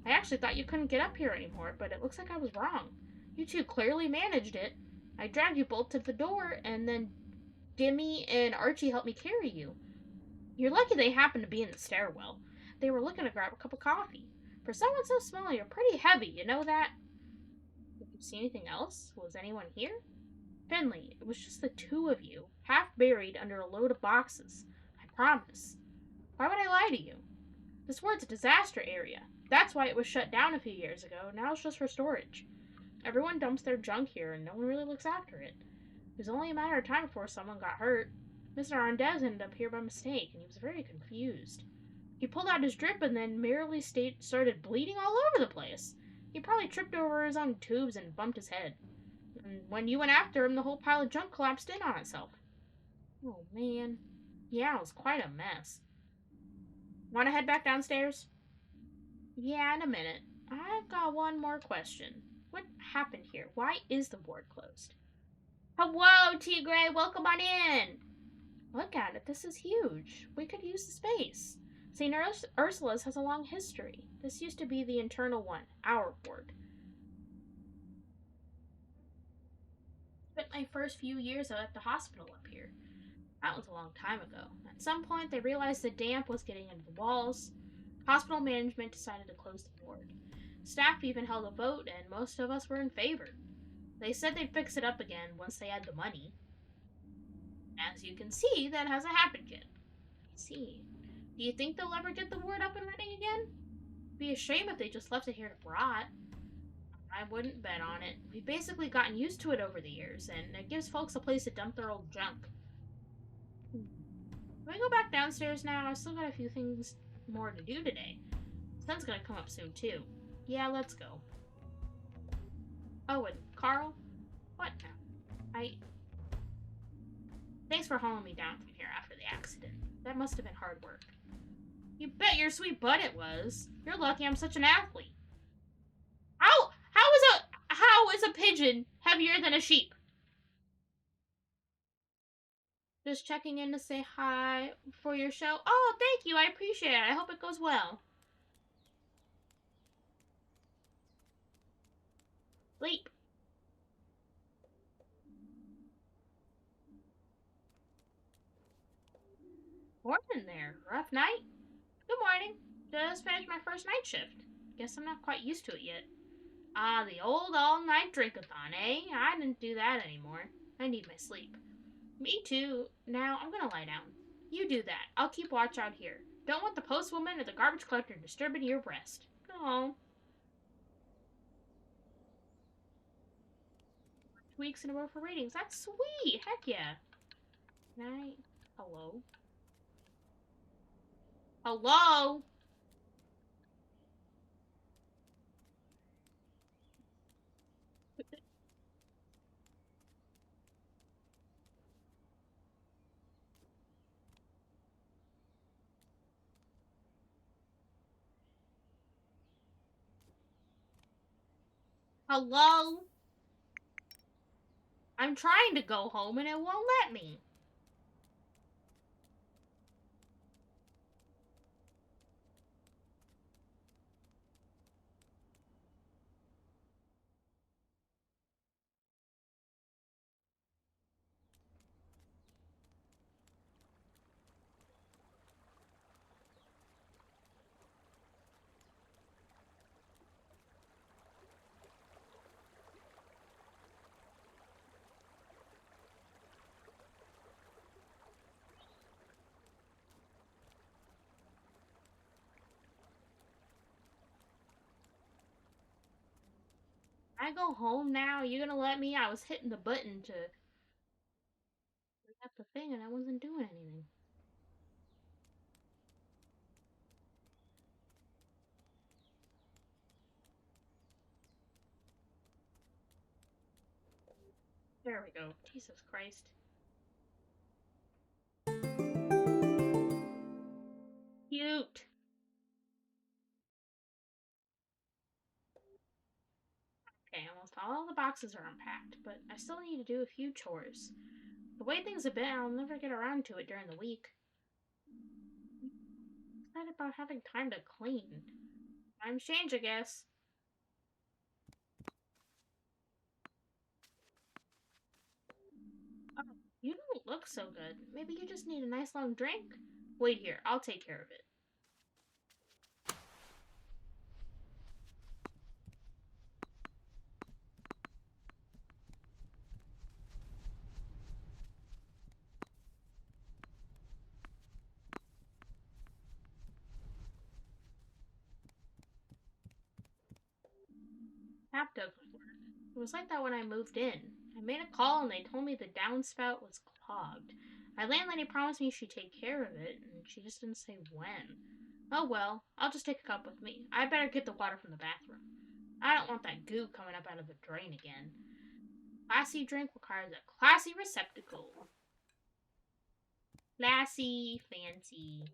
I actually thought you couldn't get up here anymore, but it looks like I was wrong. You two clearly managed it. I dragged you both to the door, and then Dimmy and Archie helped me carry you. You're lucky they happened to be in the stairwell. They were looking to grab a cup of coffee. For someone so small, you're pretty heavy, you know that? Did you see anything else? Was anyone here? Finley, it was just the two of you, half buried under a load of boxes. I promise. Why would I lie to you? This ward's a disaster area. That's why it was shut down a few years ago. Now it's just for storage. Everyone dumps their junk here, and no one really looks after it. It was only a matter of time before someone got hurt. Mr. Arndez ended up here by mistake, and he was very confused. He pulled out his drip and then merely started bleeding all over the place. He probably tripped over his own tubes and bumped his head. And when you went after him, the whole pile of junk collapsed in on itself. Oh, man. Yeah, it was quite a mess. Want to head back downstairs? Yeah, in a minute. I've got one more question. What happened here? Why is the ward closed? Hello, Tigray. Welcome on in. Look at it. This is huge. We could use the space. St. Ursula's has a long history. This used to be the internal one, our ward. Spent my first few years at the hospital up here. That was a long time ago. At some point, they realized the damp was getting into the walls. Hospital management decided to close the ward. Staff even held a vote, and most of us were in favor. They said they'd fix it up again once they had the money. As you can see, that hasn't happened yet. I see. Do you think they'll ever get the ward up and running again? It'd be a shame if they just left it here to rot. I wouldn't bet on it. We've basically gotten used to it over the years, and it gives folks a place to dump their old junk. Can we go back downstairs now? I've still got a few things more to do today. The sun's gonna come up soon, too. Yeah, let's go. Oh, and Carl? What now? Thanks for hauling me down from here after the accident. That must have been hard work. You bet your sweet butt it was. You're lucky I'm such an athlete. How is a pigeon heavier than a sheep? Just checking in to say hi for your show. Oh, thank you. I appreciate it. I hope it goes well. Sleep. Morning there. Rough night? Good morning. Just finished my first night shift. Guess I'm not quite used to it yet. Ah, the old all-night drink-a-thon, eh? I didn't do that anymore. I need my sleep. Me too. Now, I'm gonna lie down. You do that. I'll keep watch out here. Don't want the postwoman or the garbage collector disturbing your rest. Oh. 2 weeks in a row for ratings. That's sweet. Heck yeah. Night. Hello? Hello? Hello? I'm trying to go home and it won't let me. I go home now? You gonna let me? I was hitting the button to bring up the thing and I wasn't doing anything. There we go. Jesus Christ. Cute. Okay, almost all the boxes are unpacked, but I still need to do a few chores. The way things have been, I'll never get around to it during the week. It's not about having time to clean. Times change, I guess. Oh, you don't look so good. Maybe you just need a nice long drink? Wait here, I'll take care of it. Tap does work. It was like that when I moved in. I made a call and they told me the downspout was clogged. My landlady promised me she'd take care of it, and she just didn't say when. Oh well, I'll just take a cup with me. I better get the water from the bathroom. I don't want that goo coming up out of the drain again. Classy drink requires a classy receptacle. Classy, fancy.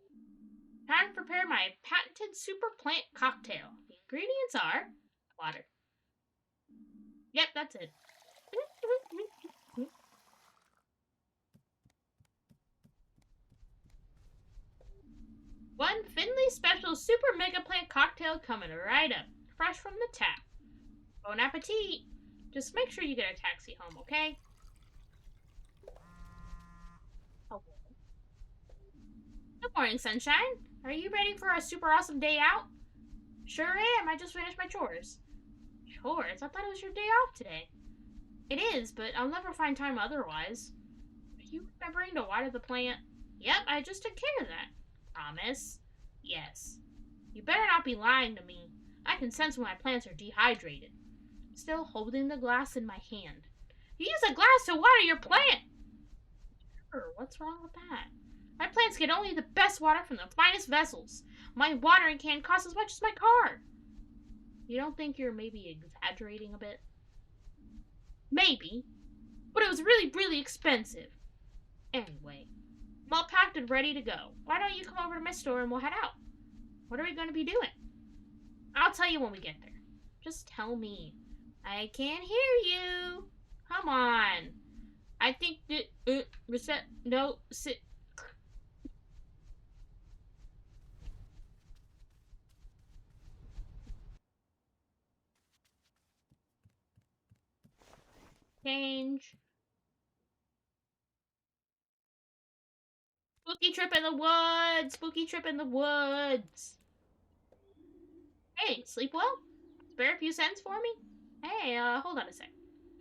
Time to prepare my patented super plant cocktail. The ingredients are water. Yep, that's it. super mega plant cocktail coming right up. Fresh from the tap. Bon appetit. Just make sure you get a taxi home, okay? Oh. Good morning, sunshine. Are you ready for a super awesome day out? Sure am. I just finished my chores. Chores? I thought it was your day off today. It is, but I'll never find time otherwise. Are you remembering to water the plant? Yep, I just took care of that. Promise? Yes. You better not be lying to me. I can sense when my plants are dehydrated. Still holding the glass in my hand. You use a glass to water your plant! Sure, what's wrong with that? My plants get only the best water from the finest vessels. My watering can costs as much as my car. You don't think you're maybe exaggerating a bit? Maybe. But it was really, really expensive. Anyway, I'm all packed and ready to go. Why don't you come over to my store and we'll head out? What are we going to be doing? I'll tell you when we get there. Just tell me. I can't hear you. Come on. I think that, reset, no, sit. Change. Spooky trip in the woods. Spooky trip in the woods. Hey, sleep well? Spare a few cents for me? Hey, hold on a sec.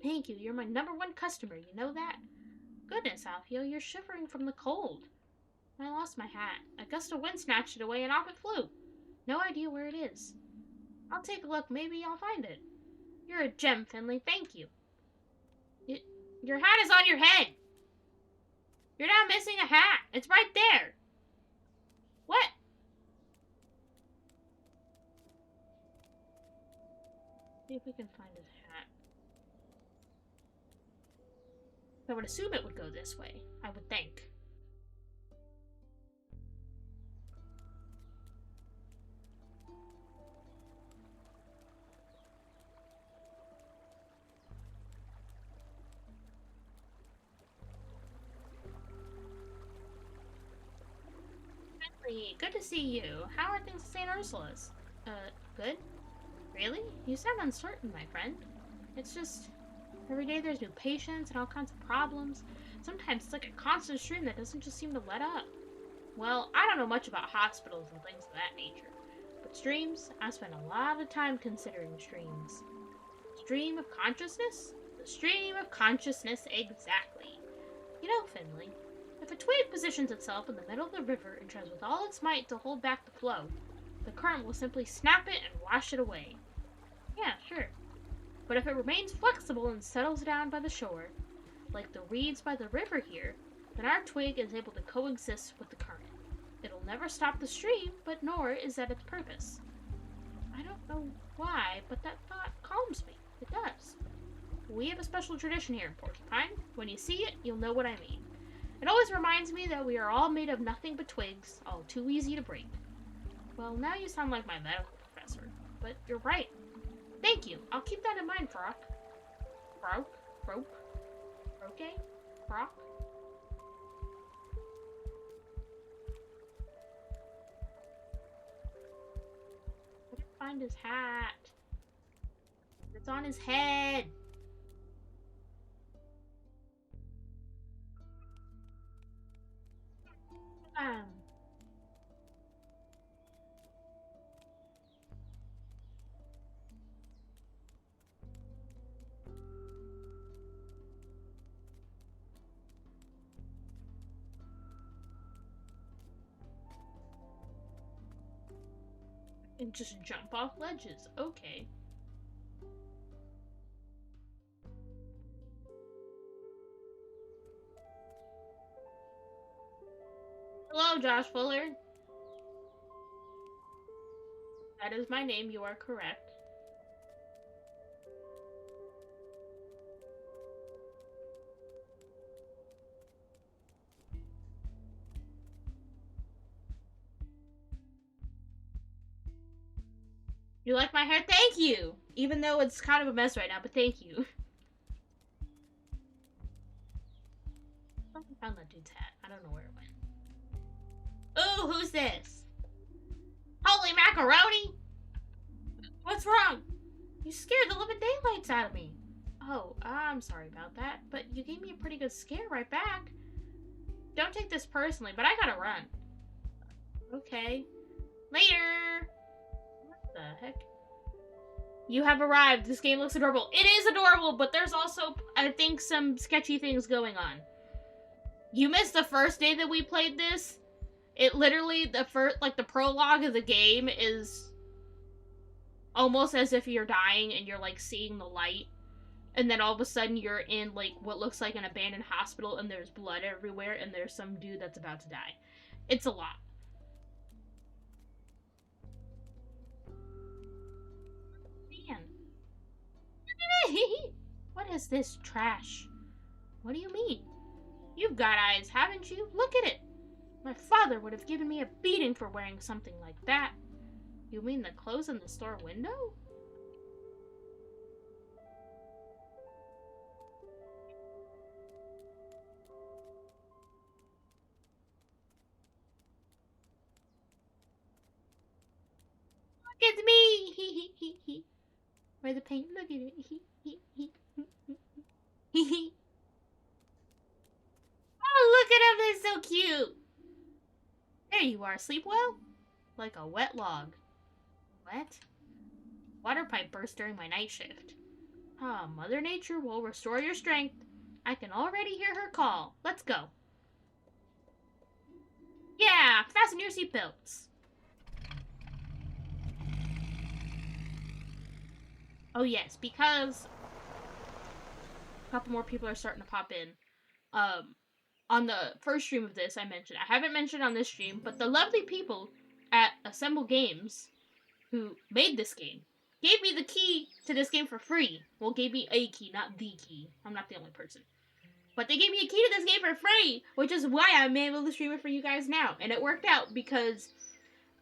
Thank you. You're my #1 customer. You know that? Goodness, Alfio, you're shivering from the cold. I lost my hat. A gust of wind snatched it away and off it flew. No idea where it is. I'll take a look. Maybe I'll find it. You're a gem, Finley. Thank you. Your hat is on your head. You're not missing a hat. It's right there. What? See if we can find his hat. I would assume it would go this way. I would think. Good to see you. How are things at St. Ursula's? Good? Really? You sound uncertain, my friend. It's just, every day there's new patients and all kinds of problems. Sometimes it's like a constant stream that doesn't just seem to let up. Well, I don't know much about hospitals and things of that nature. But streams? I spend a lot of time considering streams. Stream of consciousness? The stream of consciousness, exactly. You know, Finley, if a twig positions itself in the middle of the river and tries with all its might to hold back the flow, the current will simply snap it and wash it away. Yeah, sure. But if it remains flexible and settles down by the shore, like the reeds by the river here, then our twig is able to coexist with the current. It'll never stop the stream, but nor is that its purpose. I don't know why, but that thought calms me. It does. We have a special tradition here in Porcupine. When you see it, you'll know what I mean. It always reminds me that we are all made of nothing but twigs, all too easy to break. Well, now you sound like my medical professor, but you're right. Thank you. I'll keep that in mind, Frock. Froak? Froak? Froke? Frock? I didn't find his hat. It's on his head. And just jump off ledges. Okay. Hello, Josh Fuller. That is my name. You are correct. You like my hair? Thank you! Even though it's kind of a mess right now, but thank you. I found that dude's hat. I don't know where it went. Oh, who's this? Holy macaroni! What's wrong? You scared the living daylights out of me. Oh, I'm sorry about that, but you gave me a pretty good scare right back. Don't take this personally, but I gotta run. Okay. Later! What the heck? You have arrived. This game looks adorable. It is adorable, but there's also, I think, some sketchy things going on. You missed the first day that we played this. It literally, the prologue of the game is almost as if you're dying and you're, like, seeing the light. And then all of a sudden you're in, like, what looks like an abandoned hospital and there's blood everywhere and there's some dude that's about to die. It's a lot. Man. What is this trash? What do you mean? You've got eyes, haven't you? Look at it. My father would have given me a beating for wearing something like that. You mean the clothes in the store window? Look at me! Where the paint? Look at it. Oh, look at him! They're so cute! There you are. Sleep well? Like a wet log. What? Water pipe burst during my night shift. Ah, Mother Nature will restore your strength. I can already hear her call. Let's go. Yeah, fasten your seatbelts. Oh yes, because a couple more people are starting to pop in. On the first stream of this, I haven't mentioned on this stream, but the lovely people at Assemble Games, who made this game, gave me the key to this game for free. Well, gave me a key, not the key. I'm not the only person. But they gave me a key to this game for free, which is why I'm able to stream it for you guys now. And it worked out because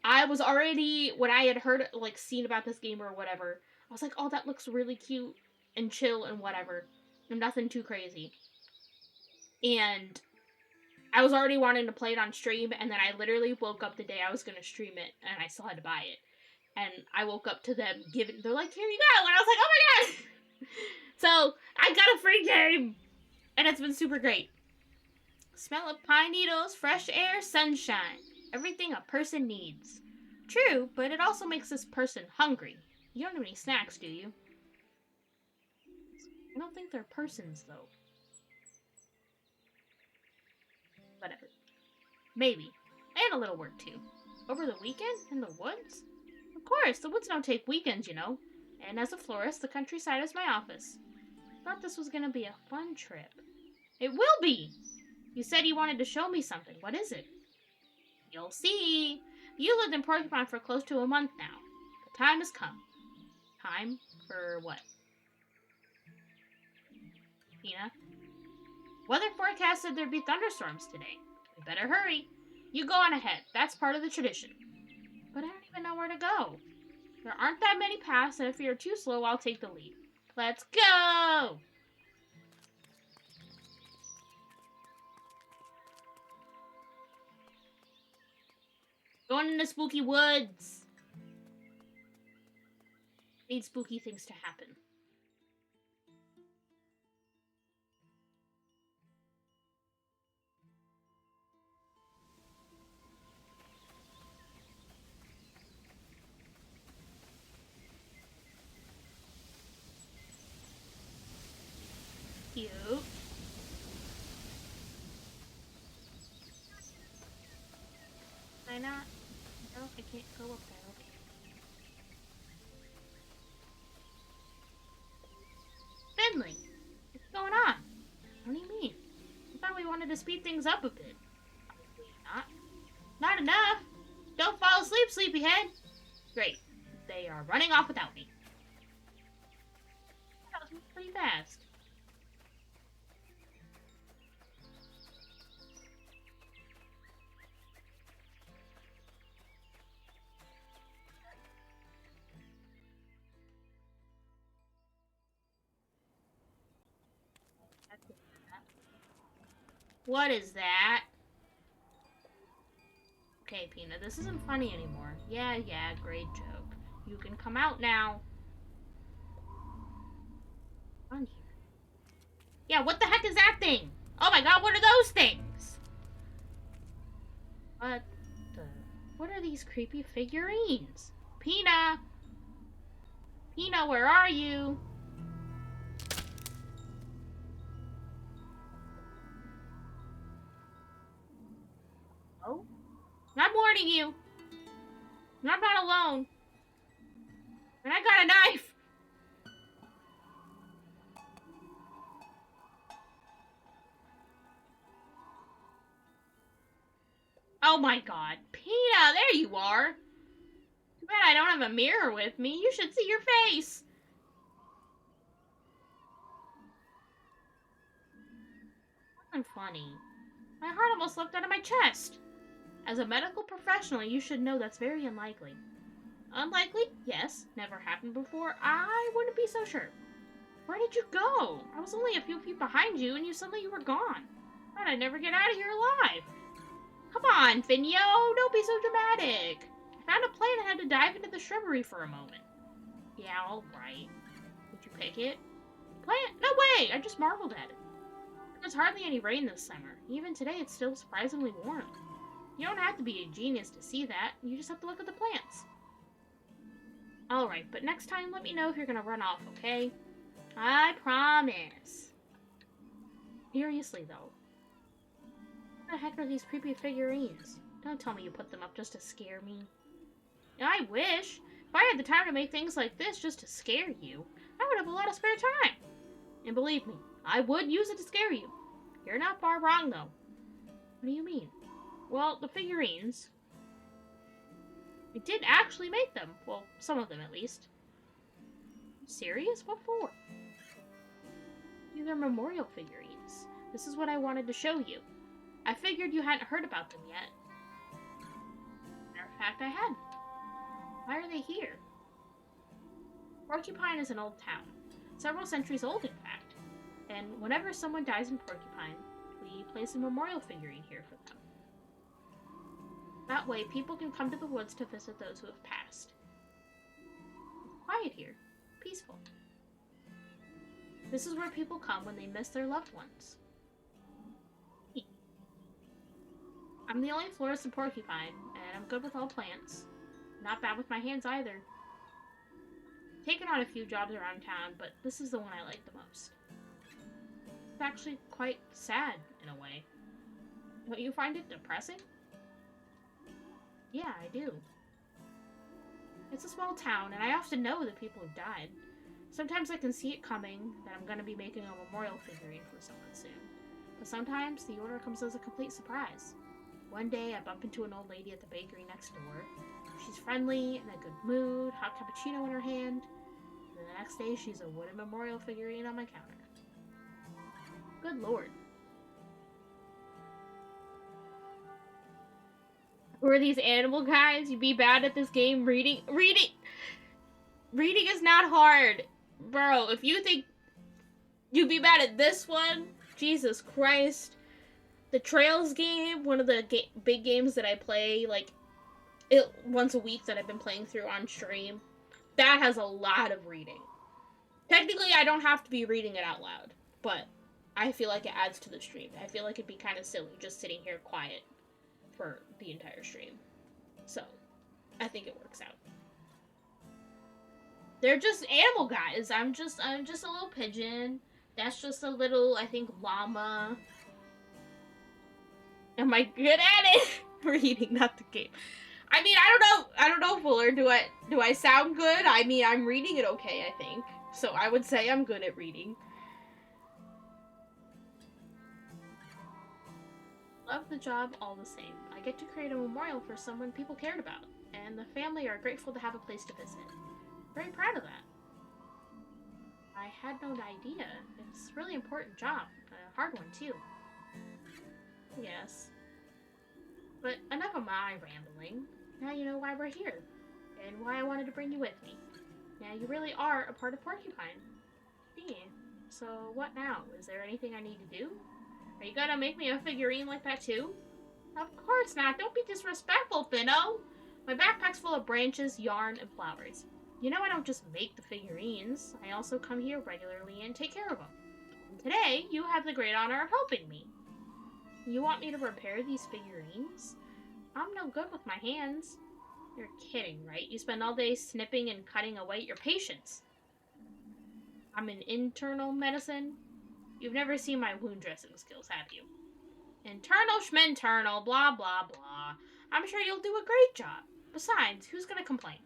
I was already, when I had heard, like, seen about this game or whatever, I was like, oh, that looks really cute and chill and whatever. And nothing too crazy. And I was already wanting to play it on stream, and then I literally woke up the day I was going to stream it, and I still had to buy it. And I woke up to them they're like, here you go! And I was like, oh my god! So, I got a free game! And it's been super great. Smell of pine needles, fresh air, sunshine. Everything a person needs. True, but it also makes this person hungry. You don't have any snacks, do you? I don't think they're persons, though. Whatever. Maybe. And a little work, too. Over the weekend? In the woods? Of course, the woods don't take weekends, you know. And as a florist, the countryside is my office. Thought this was gonna be a fun trip. It will be! You said you wanted to show me something. What is it? You'll see. You lived in Porcupine for close to a month now. The time has come. Time for what? Tina? Weather forecast said there'd be thunderstorms today. We better hurry. You go on ahead. That's part of the tradition. But I don't even know where to go. There aren't that many paths, and if you're too slow, I'll take the lead. Let's go! Going into spooky woods. Need spooky things to happen. Cute. Can I not? No, I can't go up there. Okay. Finley! What's going on? What do you mean? I thought we wanted to speed things up a bit. Obviously not. Not enough! Don't fall asleep, sleepyhead! Great. They are running off without me. That was pretty fast. What is that? Okay, Peanut, this isn't funny anymore. Yeah, great joke. You can come out now. On here. Yeah, what the heck is that thing? Oh my god, what are those things? What the... What are these creepy figurines? Peanut! Peanut, where are you? Oh? I'm warning you! I'm not alone! And I got a knife! Oh my god. Peanut, there you are! Too bad I don't have a mirror with me. You should see your face! I'm funny. My heart almost slipped out of my chest. As a medical professional, you should know that's very unlikely. Unlikely? Yes. Never happened before? I wouldn't be so sure. Where did you go? I was only a few feet behind you, and suddenly you were gone. Thought I'd never get out of here alive. Come on, Finyo, don't be so dramatic. I found a plant and had to dive into the shrubbery for a moment. Yeah, alright. Did you pick it? Plant? No way! I just marveled at it. There's hardly any rain this summer. Even today, it's still surprisingly warm. You don't have to be a genius to see that. You just have to look at the plants. Alright, but next time, let me know if you're gonna run off, okay? I promise. Seriously, though. What the heck are these creepy figurines? Don't tell me you put them up just to scare me. I wish. If I had the time to make things like this just to scare you, I would have a lot of spare time. And believe me, I would use it to scare you. You're not far wrong, though. What do you mean? Well, the figurines. I did actually make them. Well, some of them at least. Serious? What for? These are memorial figurines. This is what I wanted to show you. I figured you hadn't heard about them yet. Matter of fact, I had. Why are they here? Porcupine is an old town. Several centuries old, in fact. And whenever someone dies in Porcupine, we place a memorial figurine here for them. That way, people can come to the woods to visit those who have passed. It's quiet here. Peaceful. This is where people come when they miss their loved ones. I'm the only florist in Porcupine, and I'm good with all plants. Not bad with my hands either. Taken on a few jobs around town, but this is the one I like the most. It's actually quite sad, in a way. Don't you find it depressing? Yeah, I do. It's a small town, and I often know the people who've died. Sometimes I can see it coming, that I'm going to be making a memorial figurine for someone soon. But sometimes the order comes as a complete surprise. One day, I bump into an old lady at the bakery next door. She's friendly, in a good mood, hot cappuccino in her hand. And then the next day, she's a wooden memorial figurine on my counter. Good lord. Who are these animal guys? You'd be bad at this game. Reading is not hard. Bro, if you think you'd be bad at this one, Jesus Christ. The Trails game, one of the big games that I play, like, once a week that I've been playing through on stream, that has a lot of reading. Technically, I don't have to be reading it out loud, but I feel like it adds to the stream. I feel like it'd be kind of silly just sitting here quiet for the entire stream. So, I think it works out. They're just animal guys. I'm just a little pigeon. That's just a little, I think, llama. Am I good at it? Reading, not the game. I mean, I don't know, Fuller. Do I sound good? I mean, I'm reading it okay, I think. So I would say I'm good at reading. Love the job all the same. I get to create a memorial for someone people cared about, and the family are grateful to have a place to visit. Very proud of that. I had no idea. It's a really important job. A hard one, too. Yes. But enough of my rambling. Now you know why we're here, and why I wanted to bring you with me. Now you really are a part of Porcupine. Yeah. So what now? Is there anything I need to do? Are you gonna make me a figurine like that too? Of course not. Don't be disrespectful, Finno. My backpack's full of branches, yarn, and flowers. You know I don't just make the figurines. I also come here regularly and take care of them. And today, you have the great honor of helping me. You want me to repair these figurines? I'm no good with my hands. You're kidding, right? You spend all day snipping and cutting away at your patients. I'm an internal medicine. You've never seen my wound dressing skills, have you? Internal schmenternal, blah, blah, blah. I'm sure you'll do a great job. Besides, who's gonna complain?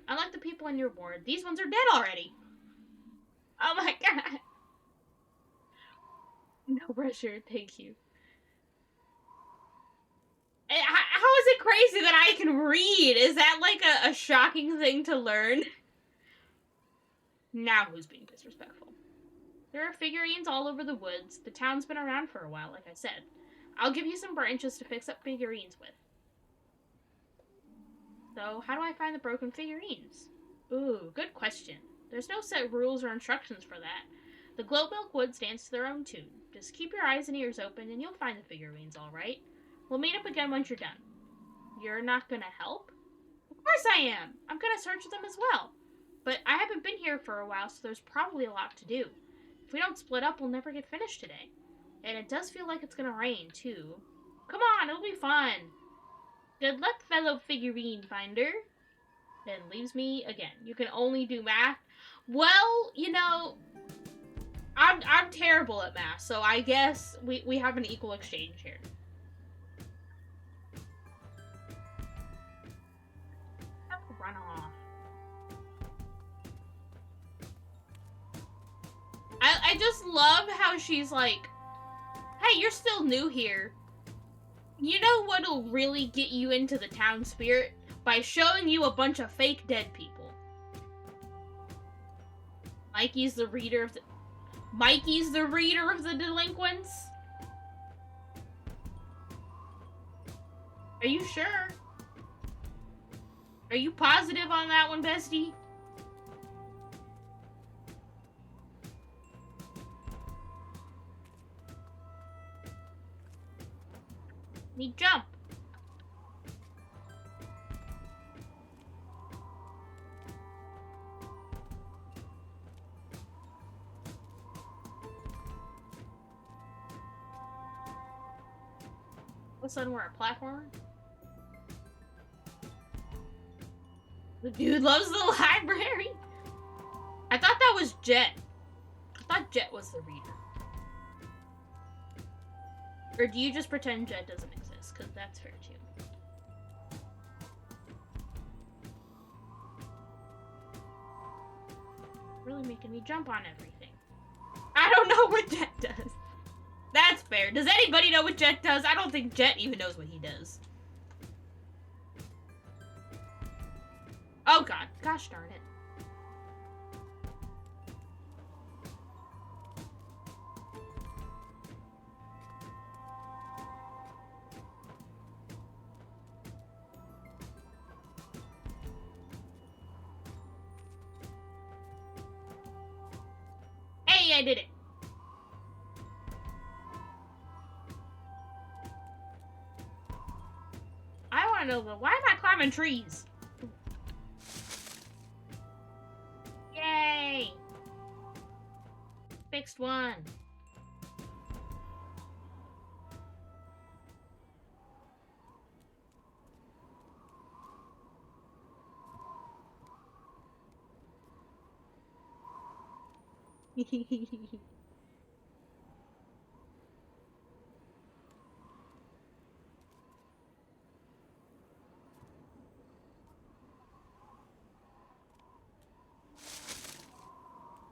Unlike the people in your ward, these ones are dead already. Oh my god. No pressure, thank you. How is it crazy that I can read? Is that like a shocking thing to learn? Now who's being disrespectful? There are figurines all over the woods. The town's been around for a while, like I said. I'll give you some branches to fix up figurines with. So, how do I find the broken figurines? Ooh, good question. There's no set rules or instructions for that. The Glowmilk Woods dance to their own tune. Just keep your eyes and ears open and you'll find the figurines, alright? We'll meet up again once you're done. You're not gonna help? Of course I am! I'm gonna search them as well. But I haven't been here for a while, so there's probably a lot to do. If we don't split up, we'll never get finished today. And it does feel like it's gonna rain, too. Come on, it'll be fun! Good luck, fellow figurine finder. Then leaves me again. You can only do math. Well, you know, I'm terrible at math, so I guess we have an equal exchange here. Run off. I just love how she's like, hey, you're still new here. You know what'll really get you into the town spirit? By showing you a bunch of fake dead people. Mikey's the reader of the delinquents? Are you sure? Are you positive on that one, bestie? Need jump. All of a sudden we're a platformer. The dude loves the library. I thought that was Jet. I thought Jet was the reader. Or do you just pretend Jet doesn't exist? Because that's fair too. Really making me jump on everything. I don't know what Jet does. That's fair. Does anybody know what Jet does? I don't think Jet even knows what he does. Oh god. Gosh darn it. Hey, I did it. I want to know, why am I climbing trees? Yay! Fixed one.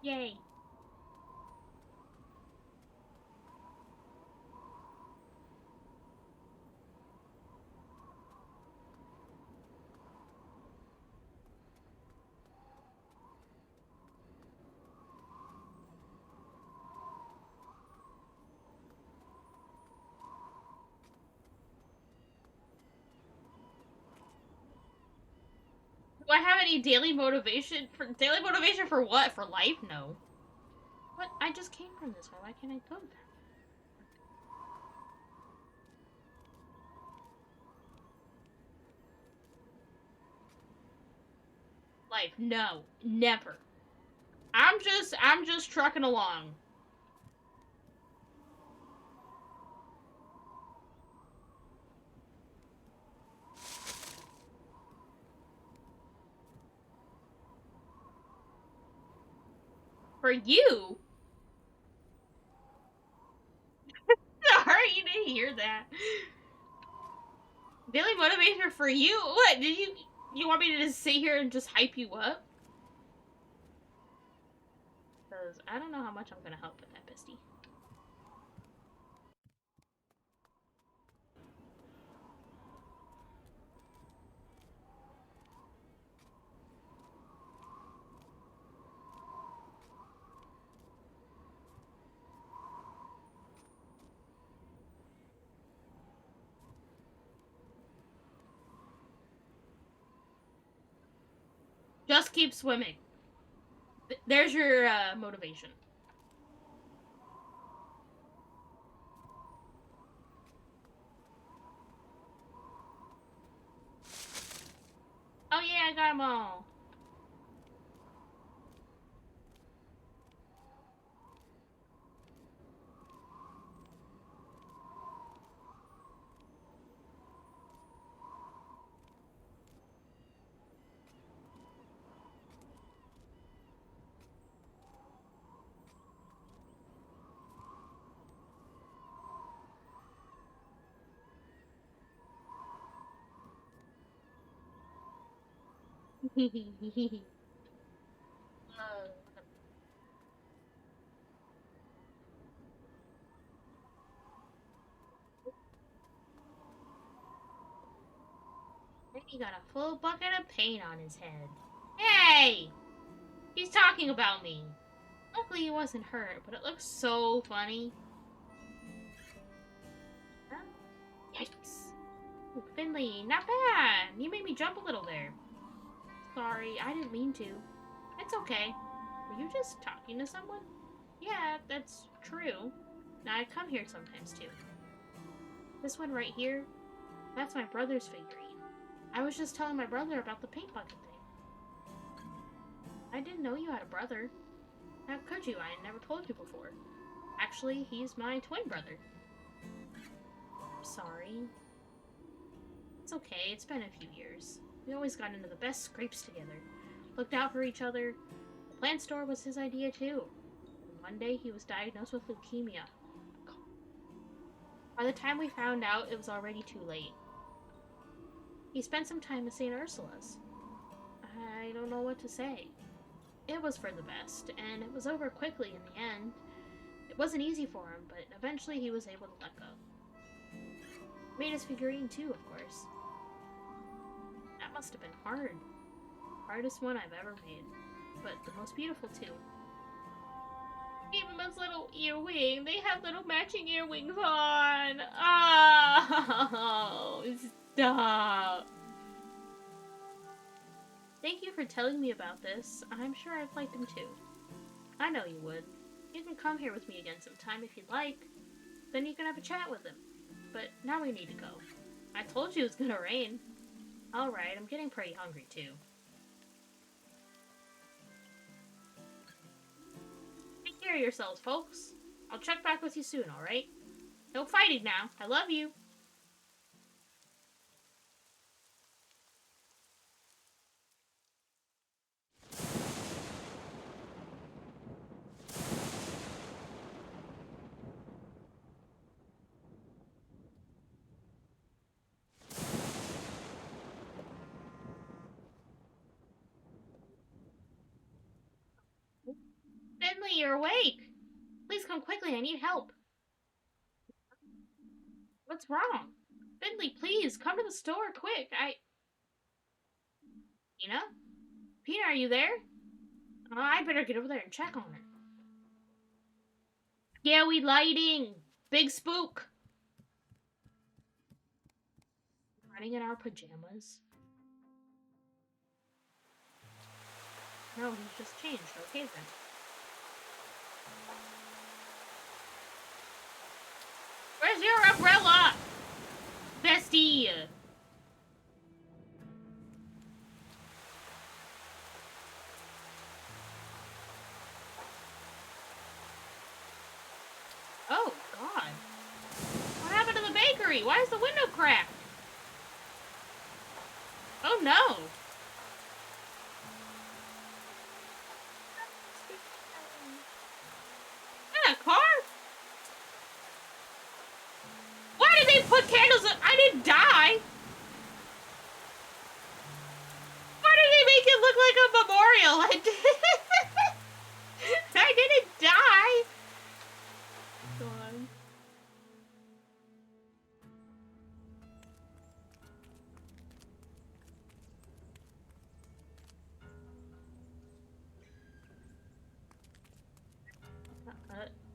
Yay. Do I have any daily motivation? Daily motivation for what? For life? No. What? I just came from this way. Why can't I go there? life. No, never. I'm just trucking along. For you? Sorry, you didn't hear that. Daily motivation for you? What? Did you want me to just sit here and just hype you up? Because I don't know how much I'm gonna help with that, bestie. Just keep swimming. There's your motivation. Oh yeah, I got them all. He got a full bucket of paint on his head. Hey! He's talking about me. Luckily he wasn't hurt, but it looks so funny. Huh? Yikes. Ooh, Finley, not bad. You made me jump a little there. Sorry, I didn't mean to. It's okay. Were you just talking to someone? Yeah, that's true. Now I come here sometimes too. This one right here, that's my brother's figurine. I was just telling my brother about the paint bucket thing. I didn't know you had a brother. How could you? I never told you before. Actually, he's my twin brother. I'm sorry. It's okay, it's been a few years. We always got into the best scrapes together. Looked out for each other. The plant store was his idea too. And one day he was diagnosed with leukemia. By the time we found out, it was already too late. He spent some time at St. Ursula's. I don't know what to say. It was for the best, and it was over quickly in the end. It wasn't easy for him, but eventually he was able to let go. Made his figurine too, of course. That must have been hard. Hardest one I've ever made, but the most beautiful too. Even his little earwing, they have little matching earwings on. Oh, stop. Thank you for telling me about this. I'm sure I'd like him too. I know you would. You can come here with me again sometime if you'd like. Then you can have a chat with him. But now we need to go. I told you it was gonna rain. Alright, I'm getting pretty hungry too. Take care of yourselves, folks. I'll check back with you soon, alright? No fighting now. I love you. Finley, you're awake. Please come quickly. I need help. What's wrong? Finley, please come to the store quick. Pina? Pina, are you there? I better get over there and check on her. Scary lighting. Big spook. Running in our pajamas. No, he's just changed. Okay then. Where's your umbrella? Bestie! Gregory, why is the window cracked? Oh no! A car? Why did they put candles in? I didn't die! Why did they make it look like a memorial? I didn't die! Go on.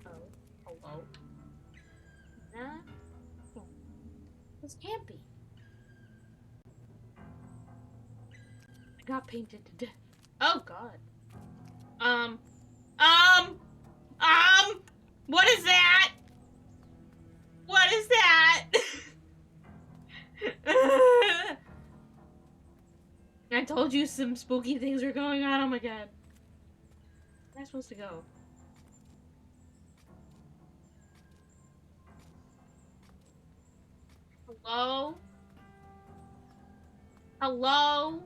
Oh. Hello? Nah. This can't be. I got painted to death. Oh god. What is that? What is that? I told you some spooky things were going on. Oh my god. Where am I supposed to go? Hello? Hello?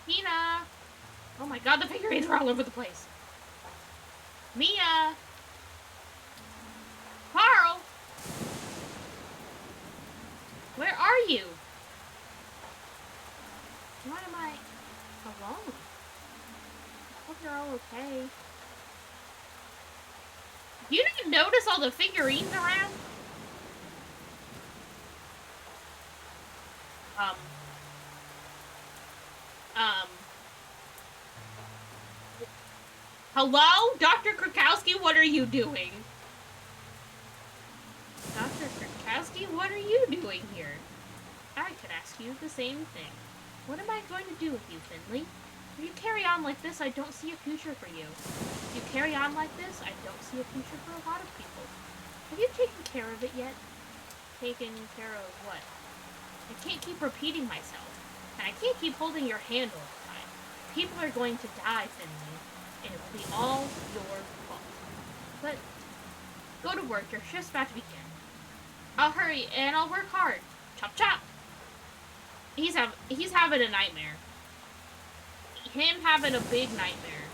Tina! Oh my god, the figurines are all over the place. Mia! Carl! Where are you? Why am I alone? I hope you're all okay. You didn't notice all the figurines around? Hello? Dr. Krakowski, what are you doing? Dr. Krakowski, what are you doing here? I could ask you the same thing. What am I going to do with you, Finley? If you carry on like this, I don't see a future for you. If you carry on like this, I don't see a future for a lot of people. Have you taken care of it yet? Taken care of what? I can't keep repeating myself. And I can't keep holding your hand all the time. People are going to die, Finley. And it will be all your fault. But go to work. Your shift's about to begin. I'll hurry and I'll work hard. Chop chop. He's having a nightmare. Him having a big nightmare.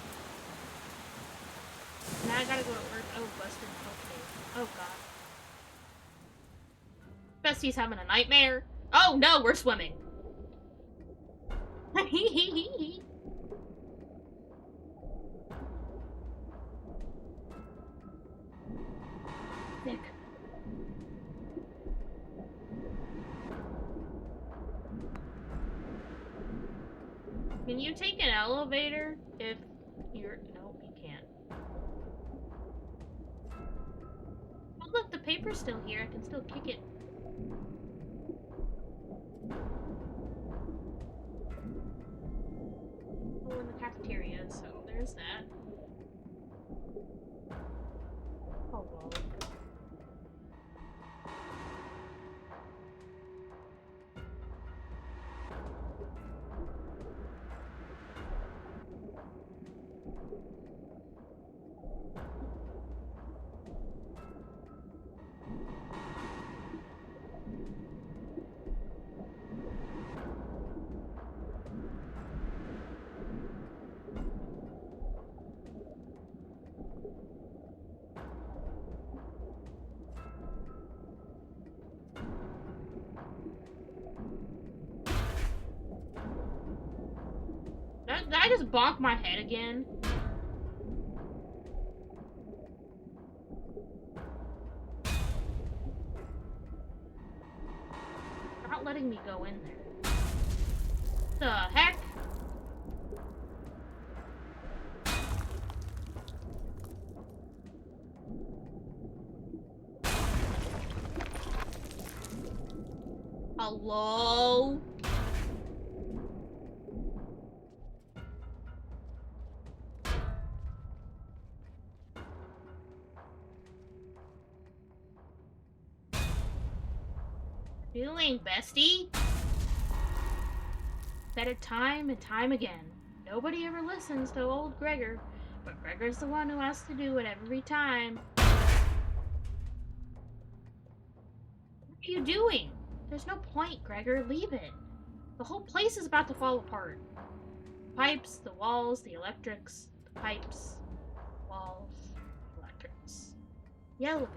Now I gotta go to work. Oh, busted. Okay. Oh god. Bestie's having a nightmare. Oh no, we're swimming. Sick. Can you take an elevator if you're... Nope, you can't. Oh look, the paper's still here. I can still kick it. Oh, in the cafeteria, so there's that. Oh well. Did I just bonk my head again? They're not letting me go in there. The heck? Hello? Doing, bestie? Said it time and time again. Nobody ever listens to old Gregor, but Gregor's the one who has to do it every time. are you doing? There's no point, Gregor. Leave it. The whole place is about to fall apart. Pipes, the walls, the electrics. The pipes, walls, electrics. The elevator.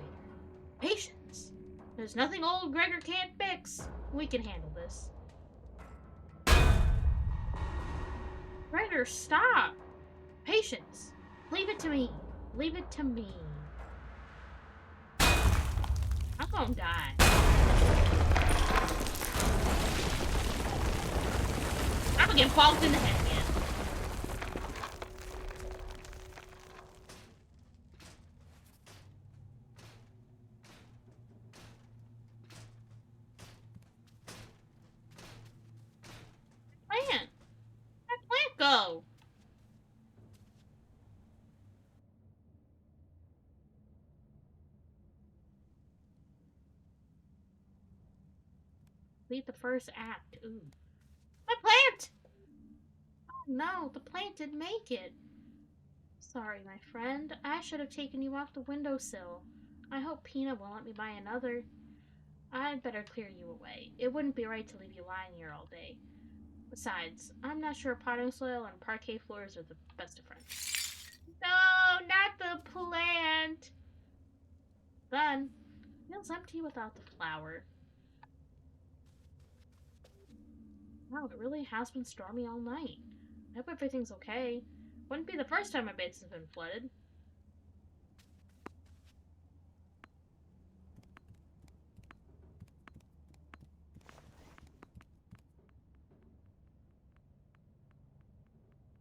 Patience. There's nothing old Gregor can't fix. We can handle this. Gregor, stop! Patience. Leave it to me. Leave it to me. I'm gonna die. I'm gonna get bonked in the head again. Plant! That plant go? Complete the first act. Ooh. My plant! Oh no, the plant didn't make it. Sorry, my friend. I should have taken you off the windowsill. I hope Peanut won't let me buy another. I'd better clear you away. It wouldn't be right to leave you lying here all day. Besides, I'm not sure potting soil and parquet floors are the best of friends. No, not the plant! Then, feels empty without the flower. Wow, it really has been stormy all night. I hope everything's okay. Wouldn't be the first time my base has been flooded.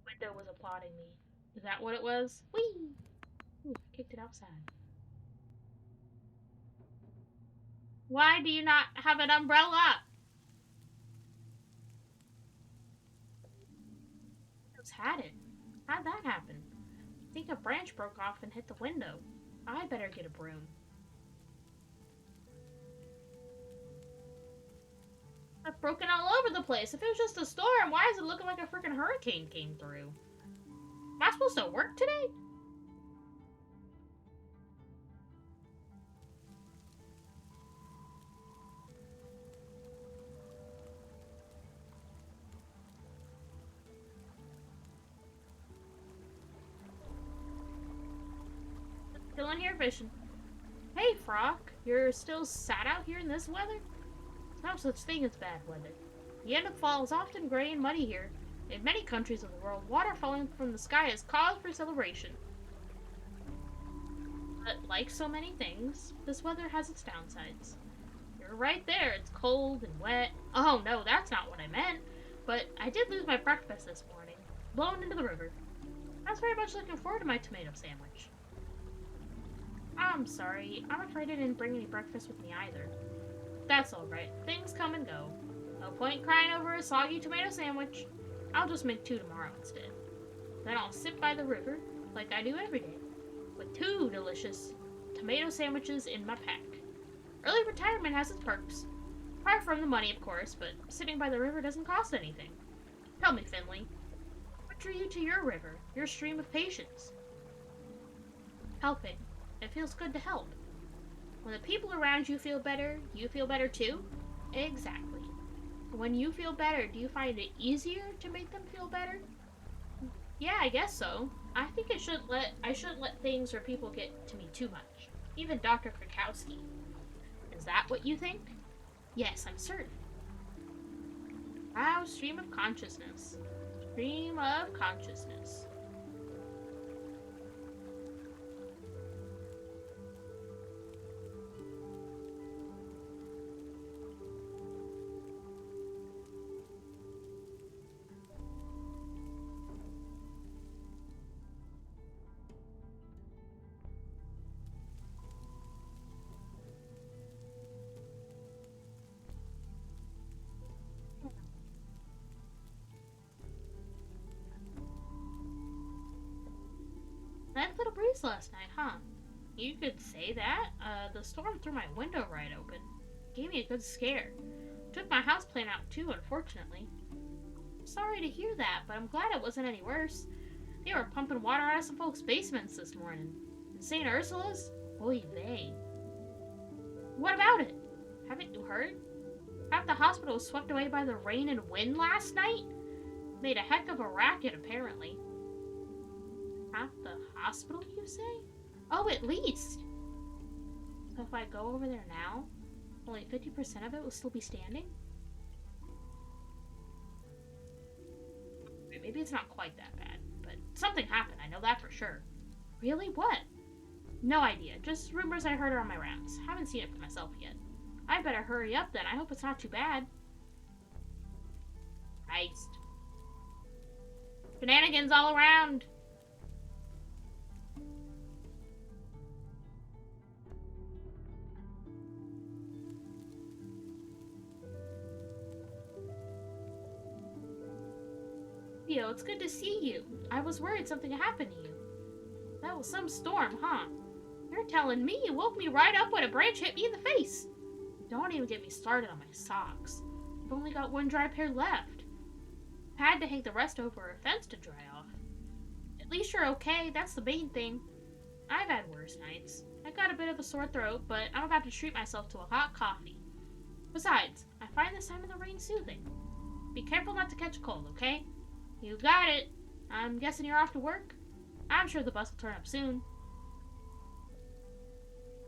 Window was applauding me. Is that what it was? Whee! Ooh, kicked it outside. Why do you not have an umbrella? Who's had it? How'd that happen? I think a branch broke off and hit the window. I better get a broom. I've broken all over the place. If it was just a storm, why is it looking like a freaking hurricane came through? Am I supposed to work today? Still in here fishing. Hey, Frock. You're still sat out here in this weather? There's no such thing as bad weather. The end of fall is often gray and muddy here. In many countries of the world, water falling from the sky is cause for celebration. But like so many things, this weather has its downsides. You're right there. It's cold and wet. Oh no, that's not what I meant. But I did lose my breakfast this morning. Blown into the river. I was very much looking forward to my tomato sandwich. I'm sorry. I'm afraid I didn't bring any breakfast with me either. That's alright. Things come and go. No point crying over a soggy tomato sandwich. I'll just make 2 tomorrow instead. Then I'll sit by the river, like I do every day, with 2 delicious tomato sandwiches in my pack. Early retirement has its perks. Apart from the money, of course, but sitting by the river doesn't cost anything. Tell me, Finley, what drew you to your river, your stream of patience? Helping. It feels good to help. When the people around you feel better too? Exactly. When you feel better, do you find it easier to make them feel better? Yeah, I guess so. I think I shouldn't let things or people get to me too much. Even Dr. Krakowski. Is that what you think? Yes, I'm certain. Wow, stream of consciousness. Stream of consciousness. Nice little breeze last night, huh? You could say that. The storm threw my window right open. Gave me a good scare. Took my houseplant out too, unfortunately. I'm sorry to hear that, but I'm glad it wasn't any worse. They were pumping water out of some folks' basements this morning. In St. Ursula's? Oy vey. What about it? Haven't you heard? Half the hospital was swept away by the rain and wind last night. Made a heck of a racket, apparently. Half the hospital, you say? Oh, at least! So if I go over there now, only 50% of it will still be standing? Maybe it's not quite that bad, but something happened, I know that for sure. Really? What? No idea, just rumors I heard on my rounds. Haven't seen it for myself yet. I better hurry up then, I hope it's not too bad. Christ. Shenanigans all around! Theo, it's good to see you. I was worried something had happened to you. That was some storm, huh? You're telling me you woke me right up when a branch hit me in the face. Don't even get me started on my socks. I've only got one dry pair left. I had to hang the rest over a fence to dry off. At least you're okay, that's the main thing. I've had worse nights. I got a bit of a sore throat, but I'm about to treat myself to a hot coffee. Besides, I find this time of the rain soothing. Be careful not to catch a cold, okay? You got it. I'm guessing you're off to work? I'm sure the bus will turn up soon.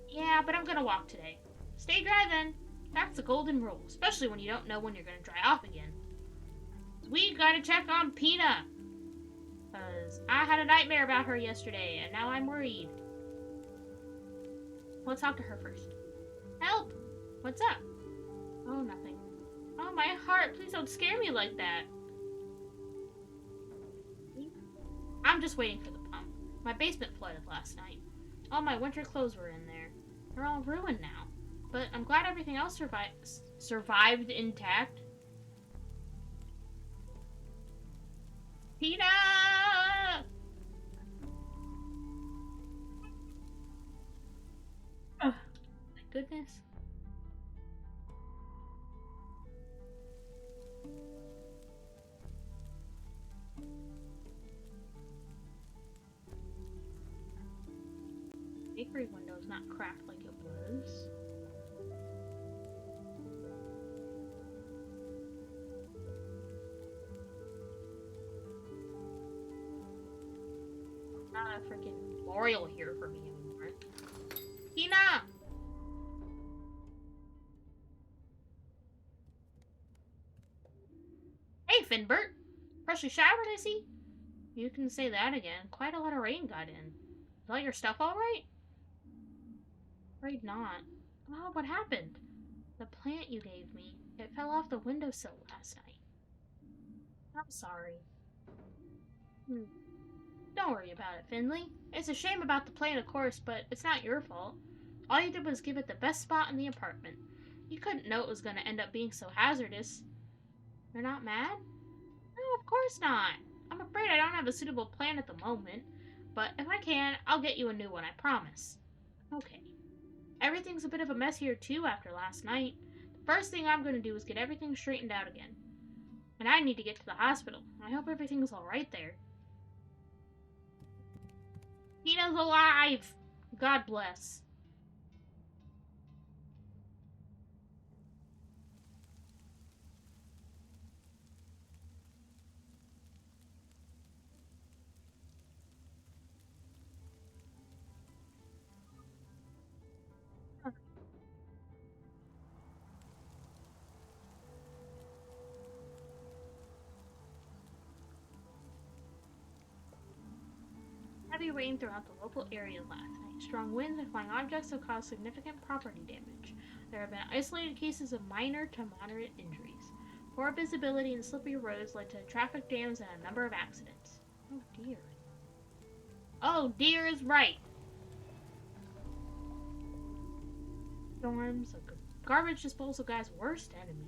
Yeah, but I'm gonna walk today. Stay dry then. That's the golden rule, especially when you don't know when you're gonna dry off again. We gotta check on Pina. Because I had a nightmare about her yesterday, and now I'm worried. Let's talk to her first. Help! What's up? Oh, nothing. Oh, my heart, please don't scare me like that. I'm just waiting for the pump. My basement flooded last night. All my winter clothes were in there. They're all ruined now. But I'm glad everything else survived intact. Pina! Oh, my goodness. Bakery window's not cracked like it was. Not a freaking memorial here for me anymore. Tina! Hey, Finbert! Freshly showered, I see? You can say that again. Quite a lot of rain got in. Is all your stuff alright? Afraid not. Oh, what happened? The plant you gave me. It fell off the windowsill last night. I'm sorry. Don't worry about it, Finley. It's a shame about the plant, of course, but it's not your fault. All you did was give it the best spot in the apartment. You couldn't know it was going to end up being so hazardous. You're not mad? No, of course not. I'm afraid I don't have a suitable plant at the moment, but if I can, I'll get you a new one, I promise. Okay. Everything's a bit of a mess here, too, after last night. The first thing I'm going to do is get everything straightened out again. And I need to get to the hospital. I hope everything's alright there. Tina's alive! God bless. Heavy rain throughout the local area last night. Strong winds and flying objects have caused significant property damage. There have been isolated cases of minor to moderate injuries. Poor visibility and slippery roads led to traffic jams and a number of accidents. Oh dear. Oh dear is right. Storms, a garbage disposal guy's worst enemy.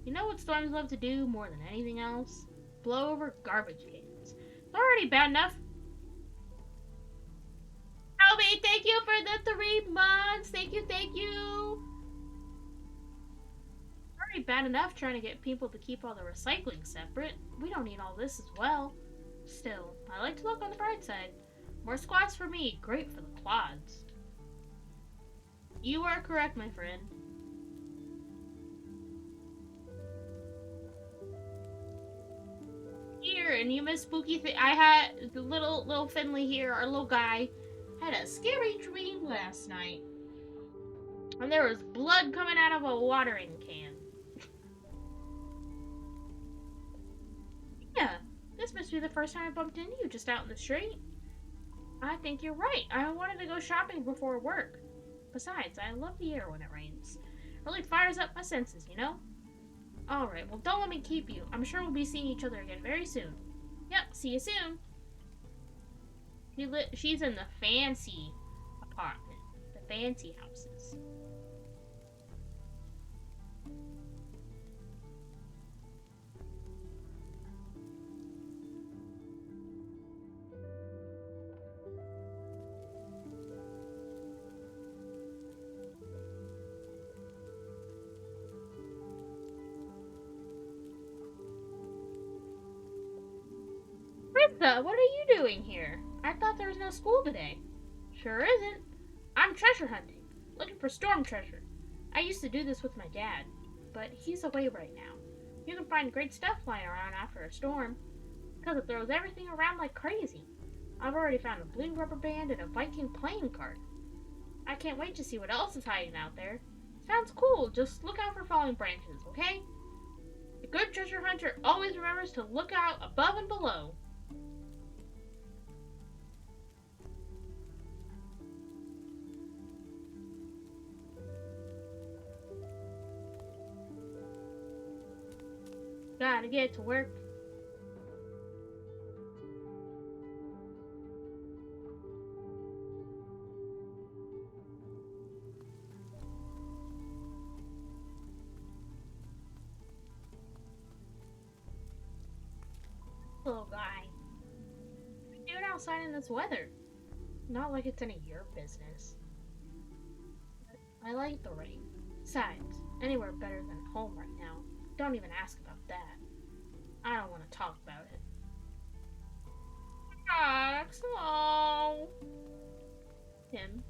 You know what storms love to do more than anything else? Blow over garbage cans. It's already bad enough. Albie, thank you for the 3 months. Thank you, thank you. Already bad enough trying to get people to keep all the recycling separate. We don't need all this as well. Still, I like to look on the bright side. More squats for me. Great for the quads. You are correct, my friend. here, and you miss spooky thing. I had the little Finley here, our little guy, had a scary dream last night, and there was blood coming out of a watering can. Yeah, this must be the first time I bumped into you just out in the street. I think you're right. I wanted to go shopping before work. Besides, I love the air when it rains. It really fires up my senses, you know? Alright, well, don't let me keep you. I'm sure we'll be seeing each other again very soon. Yep, see you soon. She's in the fancy apartment. The fancy houses. Krista, what are you doing here? I thought there was no school today. Sure isn't. I'm treasure hunting, looking for storm treasure. I used to do this with my dad, but he's away right now. You can find great stuff lying around after a storm, because it throws everything around like crazy. I've already found a blue rubber band and a Viking playing card. I can't wait to see what else is hiding out there. Sounds cool, just look out for falling branches, okay? A good treasure hunter always remembers to look out above and below. Gotta get to work. Little guy. What are you doing outside in this weather? Not like it's any of your business. I like the rain. Besides, anywhere better than home right now. Don't even ask about that. I don't want to talk about it. Max, oh. Tim.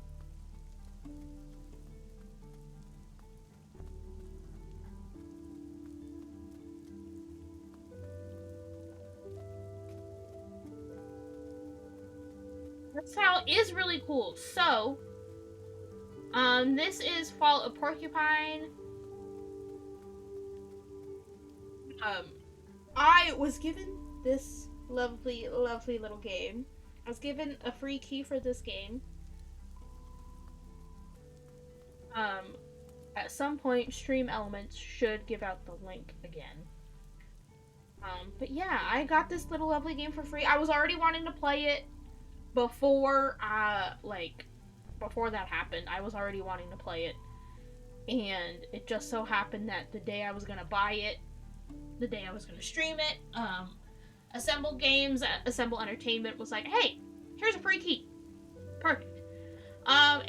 This towel is really cool. So, this is Fall of Porcupine. I was given this lovely, lovely little game. I was given a free key for this game. At some point, Stream Elements should give out the link again. But yeah, I got this little lovely game for free. I was already wanting to play it before, before that happened. I was already wanting to play it. And it just so happened that the day I was gonna buy it, the day I was gonna stream it, Assemble Games, Assemble Entertainment was like, hey, here's a free key. Perfect.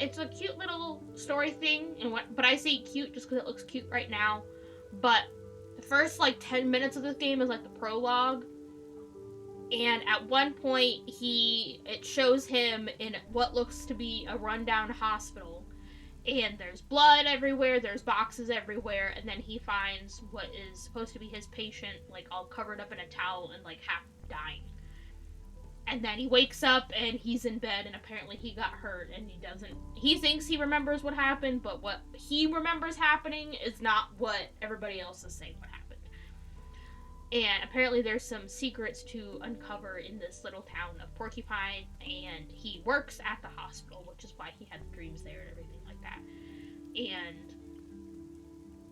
It's a cute little story thing, but I say cute just because it looks cute right now. But the first, 10 minutes of this game is, the prologue. And at one point, it shows him in what looks to be a rundown hospital. And there's blood everywhere, there's boxes everywhere, and then he finds what is supposed to be his patient, all covered up in a towel and, half dying. And then he wakes up and he's in bed, and apparently he got hurt, and he thinks he remembers what happened, but what he remembers happening is not what everybody else is saying what happened. And apparently there's some secrets to uncover in this little town of Porcupine, and he works at the hospital, which is why he had the dreams there and everything like that. And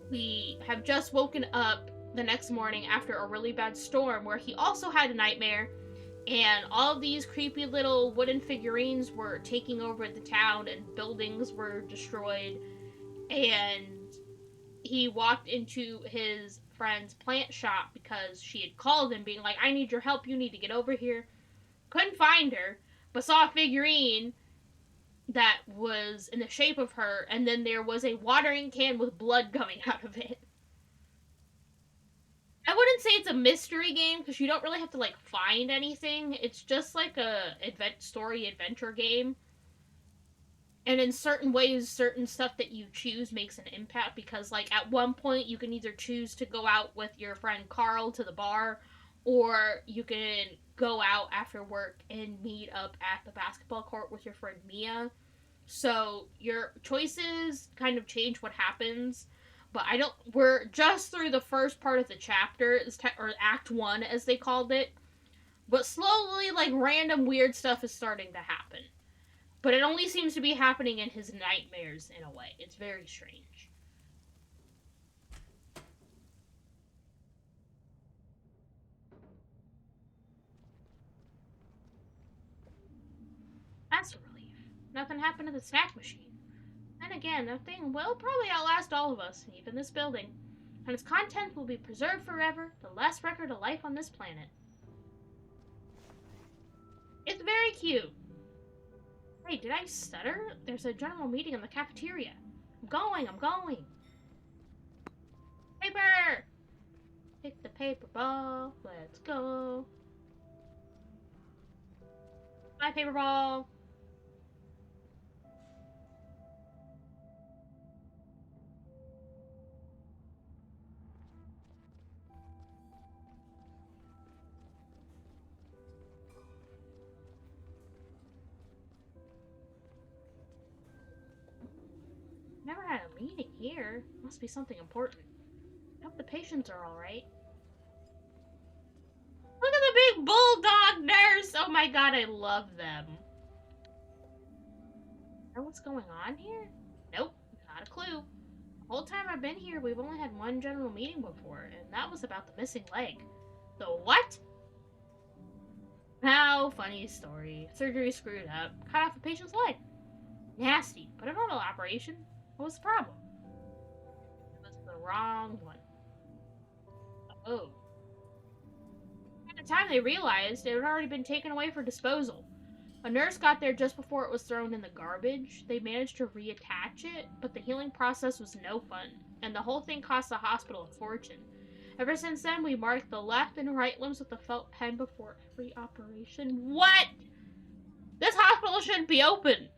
we have just woken up the next morning after a really bad storm where he also had a nightmare, and all of these creepy little wooden figurines were taking over the town and buildings were destroyed, and he walked into his friend's plant shop because she had called him being like, I need your help, you need to get over here. Couldn't find her, but saw a figurine that was in the shape of her, and then there was a watering can with blood coming out of it. I wouldn't say it's a mystery game because you don't really have to find anything. It's just a story adventure game. And in certain ways, certain stuff that you choose makes an impact because, at one point, you can either choose to go out with your friend Carl to the bar, or you can go out after work and meet up at the basketball court with your friend Mia. So your choices kind of change what happens. But I don't. We're just through the first part of the chapter, or Act 1, as they called it. But slowly, like, random weird stuff is starting to happen. But it only seems to be happening in his nightmares, in a way. It's very strange. That's a relief. Nothing happened to the snack machine. Then again, that thing will probably outlast all of us, even this building. And its contents will be preserved forever, the last record of life on this planet. It's very cute. Hey, did I stutter? There's a general meeting in the cafeteria. I'm going. Paper! Pick the paper ball. Let's go. My paper ball. Never had a meeting here. Must be something important. I hope the patients are alright. Look at the big bulldog nurse! Oh my god, I love them. Know what's going on here? Nope, not a clue. The whole time I've been here, we've only had one general meeting before, and that was about the missing leg. The what? How funny story. Surgery screwed up. Cut off a patient's leg. Nasty, but a normal operation. What was the problem? It was the wrong one. Oh. By the time they realized, it had already been taken away for disposal. A nurse got there just before it was thrown in the garbage. They managed to reattach it, but the healing process was no fun, and the whole thing cost the hospital a fortune. Ever since then, we marked the left and right limbs with a felt pen before every operation. What? This hospital shouldn't be open!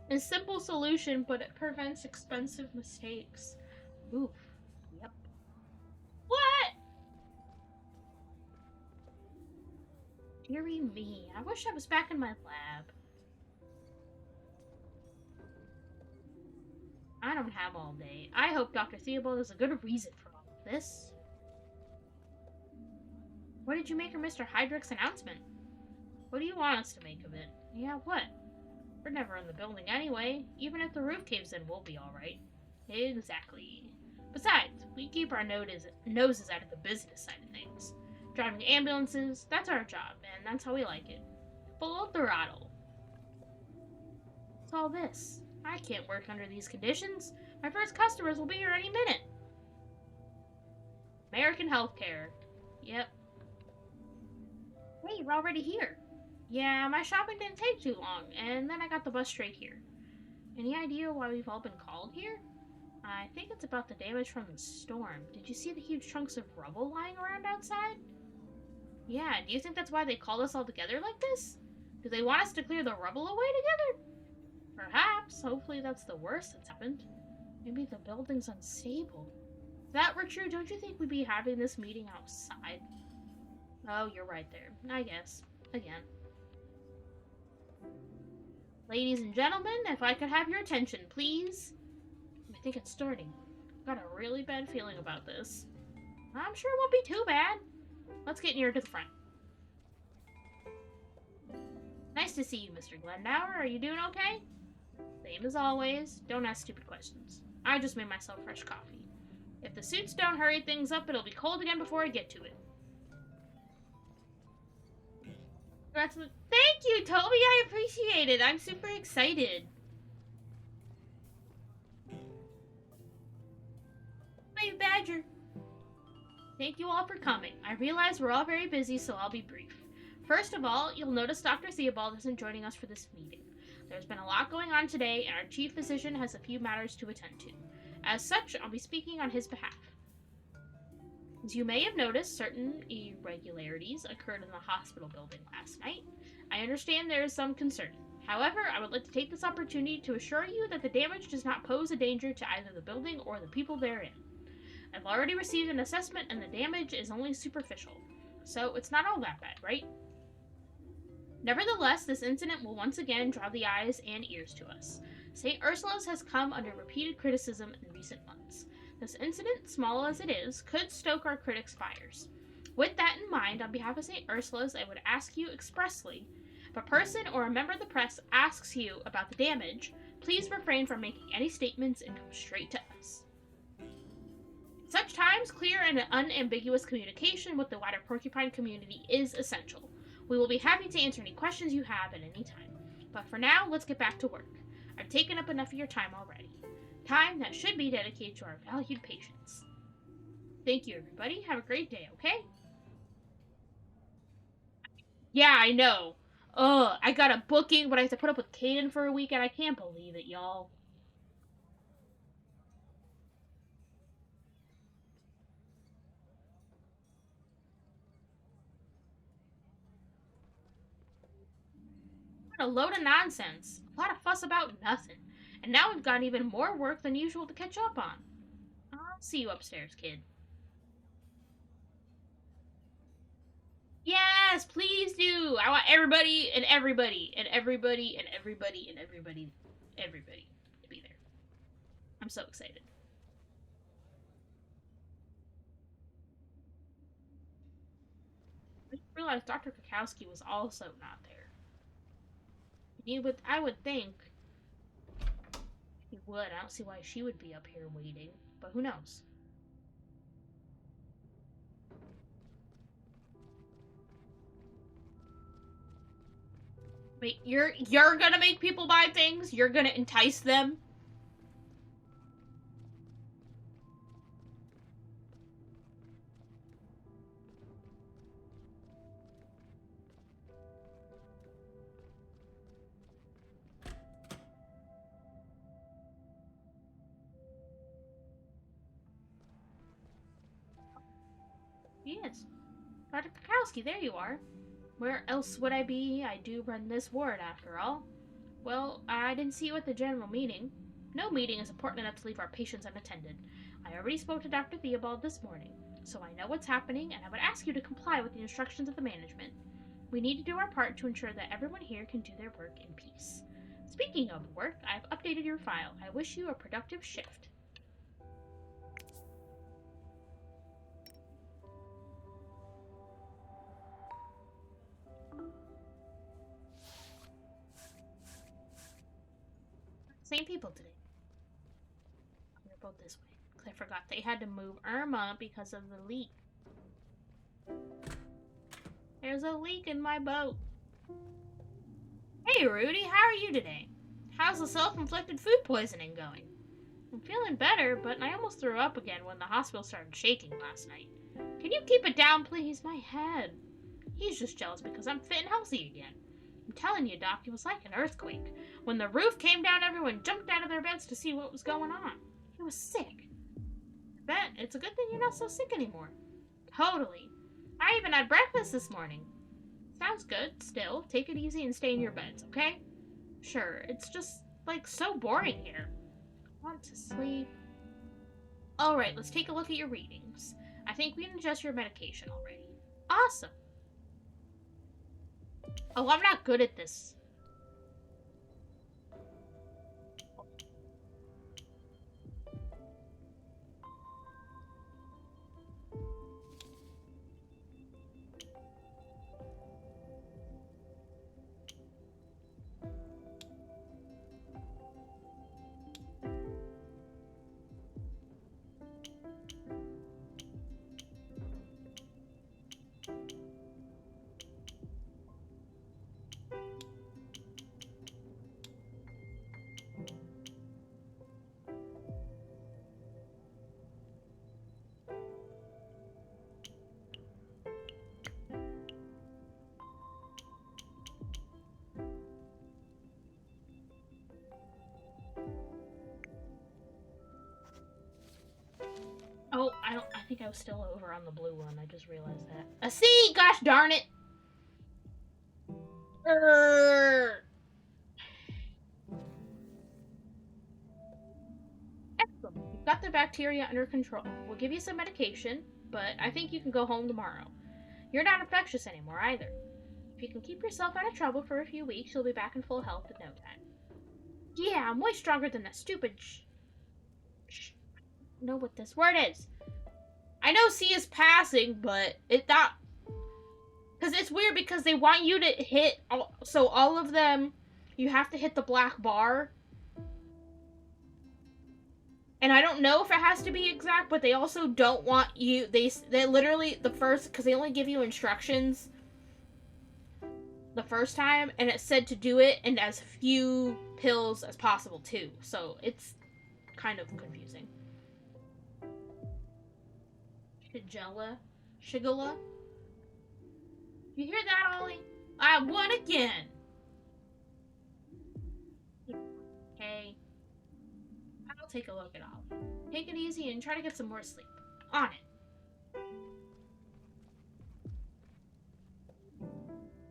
A simple solution, but it prevents expensive mistakes. Oof. Yep. What? Deary me. I wish I was back in my lab. I don't have all day. I hope Dr. Theobald has a good reason for all of this. What did you make of Mr. Heydrich's announcement? What do you want us to make of it? Yeah, what? We're never in the building anyway. Even if the roof caves in, we'll be alright. Exactly. Besides, we keep our noses out of the business side of things. Driving ambulances, that's our job, and that's how we like it. Full throttle. What's all this? I can't work under these conditions. My first customers will be here any minute. American healthcare. Yep. Hey, you're already here. Yeah, my shopping didn't take too long, and then I got the bus straight here. Any idea why we've all been called here? I think it's about the damage from the storm. Did you see the huge chunks of rubble lying around outside? Yeah, do you think that's why they called us all together like this? Do they want us to clear the rubble away together? Perhaps. Hopefully that's the worst that's happened. Maybe the building's unstable. If that were true, don't you think we'd be having this meeting outside? Oh, you're right there. I guess. Again. Ladies and gentlemen, if I could have your attention, please. I think it's starting. I've got a really bad feeling about this. I'm sure it won't be too bad. Let's get nearer to the front. Nice to see you, Mr. Glendower. Are you doing okay? Same as always. Don't ask stupid questions. I just made myself fresh coffee. If the suits don't hurry things up, it'll be cold again before I get to it. Thank you, Toby. I appreciate it. I'm super excited. Wave Badger. Thank you all for coming. I realize we're all very busy, so I'll be brief. First of all, you'll notice Dr. Theobald isn't joining us for this meeting. There's been a lot going on today, and our chief physician has a few matters to attend to. As such, I'll be speaking on his behalf. As you may have noticed, certain irregularities occurred in the hospital building last night. I understand there is some concern. However, I would like to take this opportunity to assure you that the damage does not pose a danger to either the building or the people therein. I've already received an assessment and the damage is only superficial. so it's not all that bad, right? Nevertheless, this incident will once again draw the eyes and ears to us. St. Ursula's has come under repeated criticism in recent months. This incident, small as it is, could stoke our critics' fires. With that in mind, on behalf of St. Ursula's, I would ask you expressly, if a person or a member of the press asks you about the damage, please refrain from making any statements and come straight to us. Such times, clear and unambiguous communication with the wider porcupine community is essential. We will be happy to answer any questions you have at any time. But for now, let's get back to work. I've taken up enough of your time already. Time that should be dedicated to our valued patients. Thank you, everybody. Have a great day, okay? Yeah, I know. Ugh, I got a booking, but I have to put up with Kaden for a week, and I can't believe it, y'all. What a load of nonsense. A lot of fuss about nothing. And now we've got even more work than usual to catch up on. I'll see you upstairs, kid. Yes, please do. I want everybody and everybody and everybody and everybody and everybody, everybody to be there. I'm so excited. I didn't realize Dr. Kakowski was also not there. I would think he would. I don't see why she would be up here waiting, but who knows? Wait, you're gonna make people buy things? You're gonna entice them? Yes. Dr. Kakowski, there you are. Where else would I be? I do run this ward, after all. Well, I didn't see you at the general meeting. No meeting is important enough to leave our patients unattended. I already spoke to Dr. Theobald this morning, so I know what's happening, and I would ask you to comply with the instructions of the management. We need to do our part to ensure that everyone here can do their work in peace. Speaking of work, I've updated your file. I wish you a productive shift. Same people today. They're both this way. I forgot they had to move Irma because of the leak. There's a leak in my boat. Hey, Rudy, how are you today? How's the self-inflicted food poisoning going? I'm feeling better, but I almost threw up again when the hospital started shaking last night. Can you keep it down, please? My head. He's just jealous because I'm fit and healthy again. I'm telling you, Doc, it was like an earthquake. When the roof came down, everyone jumped out of their beds to see what was going on. He was sick. I bet it's a good thing you're not so sick anymore. Totally. I even had breakfast this morning. Sounds good. Still, take it easy and stay in your beds, okay? Sure, it's just, like, so boring here. I want to sleep. Alright, let's take a look at your readings. I think we can adjust your medication already. Awesome. Oh, I'm not good at this. Oh, I think I was still over on the blue one. I just realized that. A C! Gosh darn it! Excellent. You've got the bacteria under control. We'll give you some medication, but I think you can go home tomorrow. You're not infectious anymore either. If you can keep yourself out of trouble for a few weeks, you'll be back in full health in no time. Yeah, I'm way stronger than that stupid know what this word is. I know C is passing, but it's not. Because it's weird because they want you to hit. So all of them, you have to hit the black bar. And I don't know if it has to be exact, but they also don't want you. They literally, the first, because they only give you instructions the first time, and it said to do it in as few pills as possible too. So it's kind of confusing. Shigula. You hear that, Ollie? I won again. Okay. I'll take a look at Ollie. Take it easy and try to get some more sleep. On it.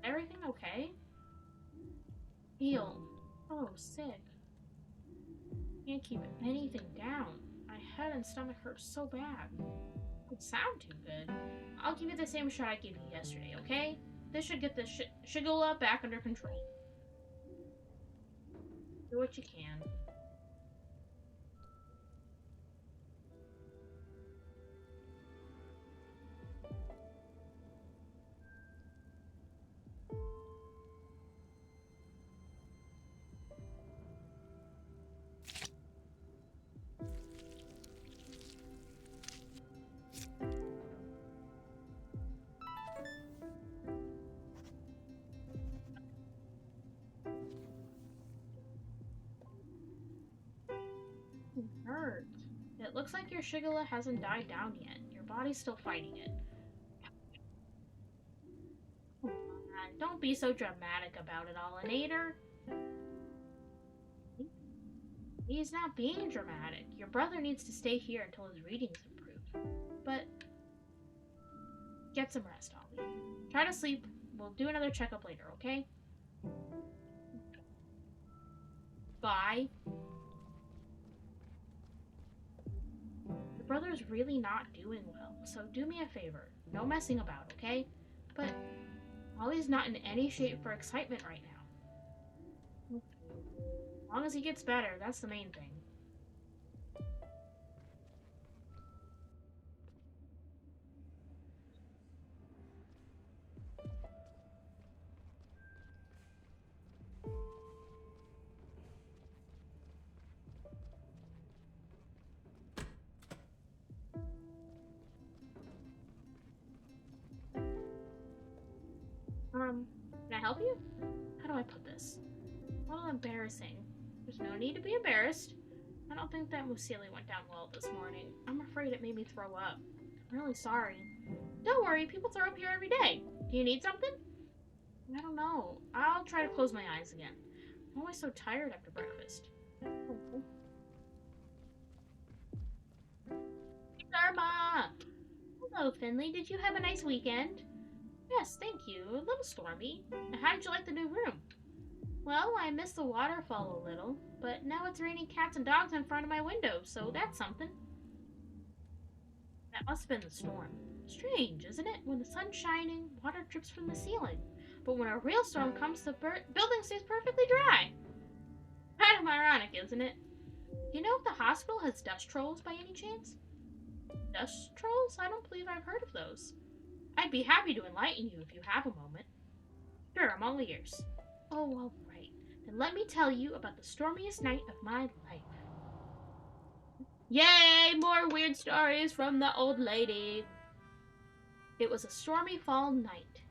Everything okay? Feel. Oh, sick. Can't keep anything down. My head and stomach hurt so bad. Don't sound too good. I'll give you the same shot I gave you yesterday, okay? This should get the Shigula back under control. Do what you can. Hurt. It looks like your Shigula hasn't died down yet. Your body's still fighting it. Come on, don't be so dramatic about it, Allinator. He's not being dramatic. Your brother needs to stay here until his readings improve. But get some rest, Ollie. Try to sleep. We'll do another checkup later, okay? Bye. Your brother's really not doing well, so do me a favor. No messing about, okay? But Ollie's not in any shape for excitement right now. As long as he gets better, that's the main thing. Can I help you? How do I put this? A little embarrassing. There's no need to be embarrassed. I don't think that Musili went down well this morning. I'm afraid it made me throw up. I'm really sorry. Don't worry, people throw up here every day. Do you need something? I don't know. I'll try to close my eyes again. I'm always so tired after breakfast. Dharma! Hello, Finley. Did you have a nice weekend? Yes, thank you. A little stormy. How did you like the new room? Well, I missed the waterfall a little, but now it's raining cats and dogs in front of my window, so that's something. That must have been the storm. Strange, isn't it? When the sun's shining, water drips from the ceiling. But when a real storm comes, the building stays perfectly dry. Kind of ironic, isn't it? Do you know if the hospital has dust trolls by any chance? Dust trolls? I don't believe I've heard of those. I'd be happy to enlighten you if you have a moment. Sure, I'm all ears. Oh, all right. Then let me tell you about the stormiest night of my life. Yay! More weird stories from the old lady. It was a stormy fall night.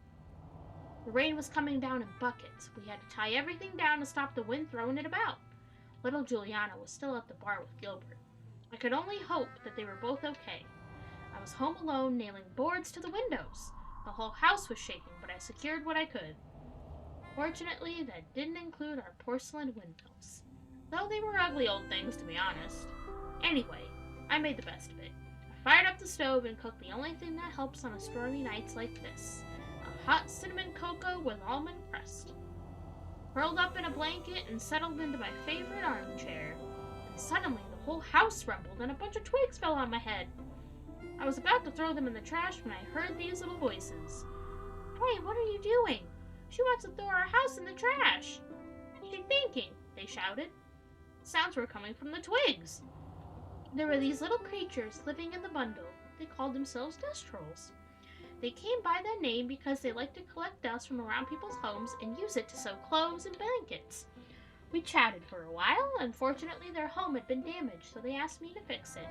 The rain was coming down in buckets. We had to tie everything down to stop the wind throwing it about. Little Juliana was still at the bar with Gilbert. I could only hope that they were both okay. I was home alone, nailing boards to the windows. The whole house was shaking, but I secured what I could. Fortunately, that didn't include our porcelain windmills. Though they were ugly old things, to be honest. Anyway, I made the best of it. I fired up the stove and cooked the only thing that helps on a stormy nights like this. A hot cinnamon cocoa with almond crust. Curled up in a blanket and settled into my favorite armchair. And suddenly, the whole house rumbled and a bunch of twigs fell on my head. I was about to throw them in the trash when I heard these little voices. Hey, what are you doing? She wants to throw our house in the trash. What's she thinking? They shouted. Sounds were coming from the twigs. There were these little creatures living in the bundle. They called themselves dust trolls. They came by that name because they liked to collect dust from around people's homes and use it to sew clothes and blankets. We chatted for a while. Unfortunately, their home had been damaged, so they asked me to fix it.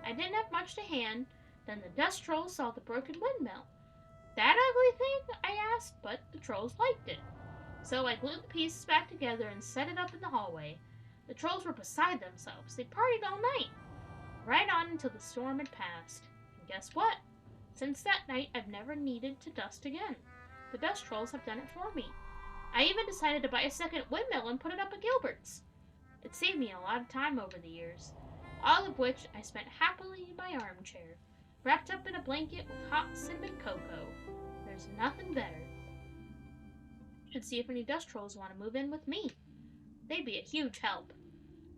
I didn't have much to hand. Then the dust trolls saw the broken windmill. That ugly thing? I asked, but the trolls liked it. So I glued the pieces back together and set it up in the hallway. The trolls were beside themselves. They partied all night. Right on until the storm had passed. And guess what? Since that night, I've never needed to dust again. The dust trolls have done it for me. I even decided to buy a second windmill and put it up at Gilbert's. It saved me a lot of time over the years, all of which I spent happily in my armchair, wrapped up in a blanket with hot cinnamon cocoa. There's nothing better. Should see if any dust trolls want to move in with me. They'd be a huge help.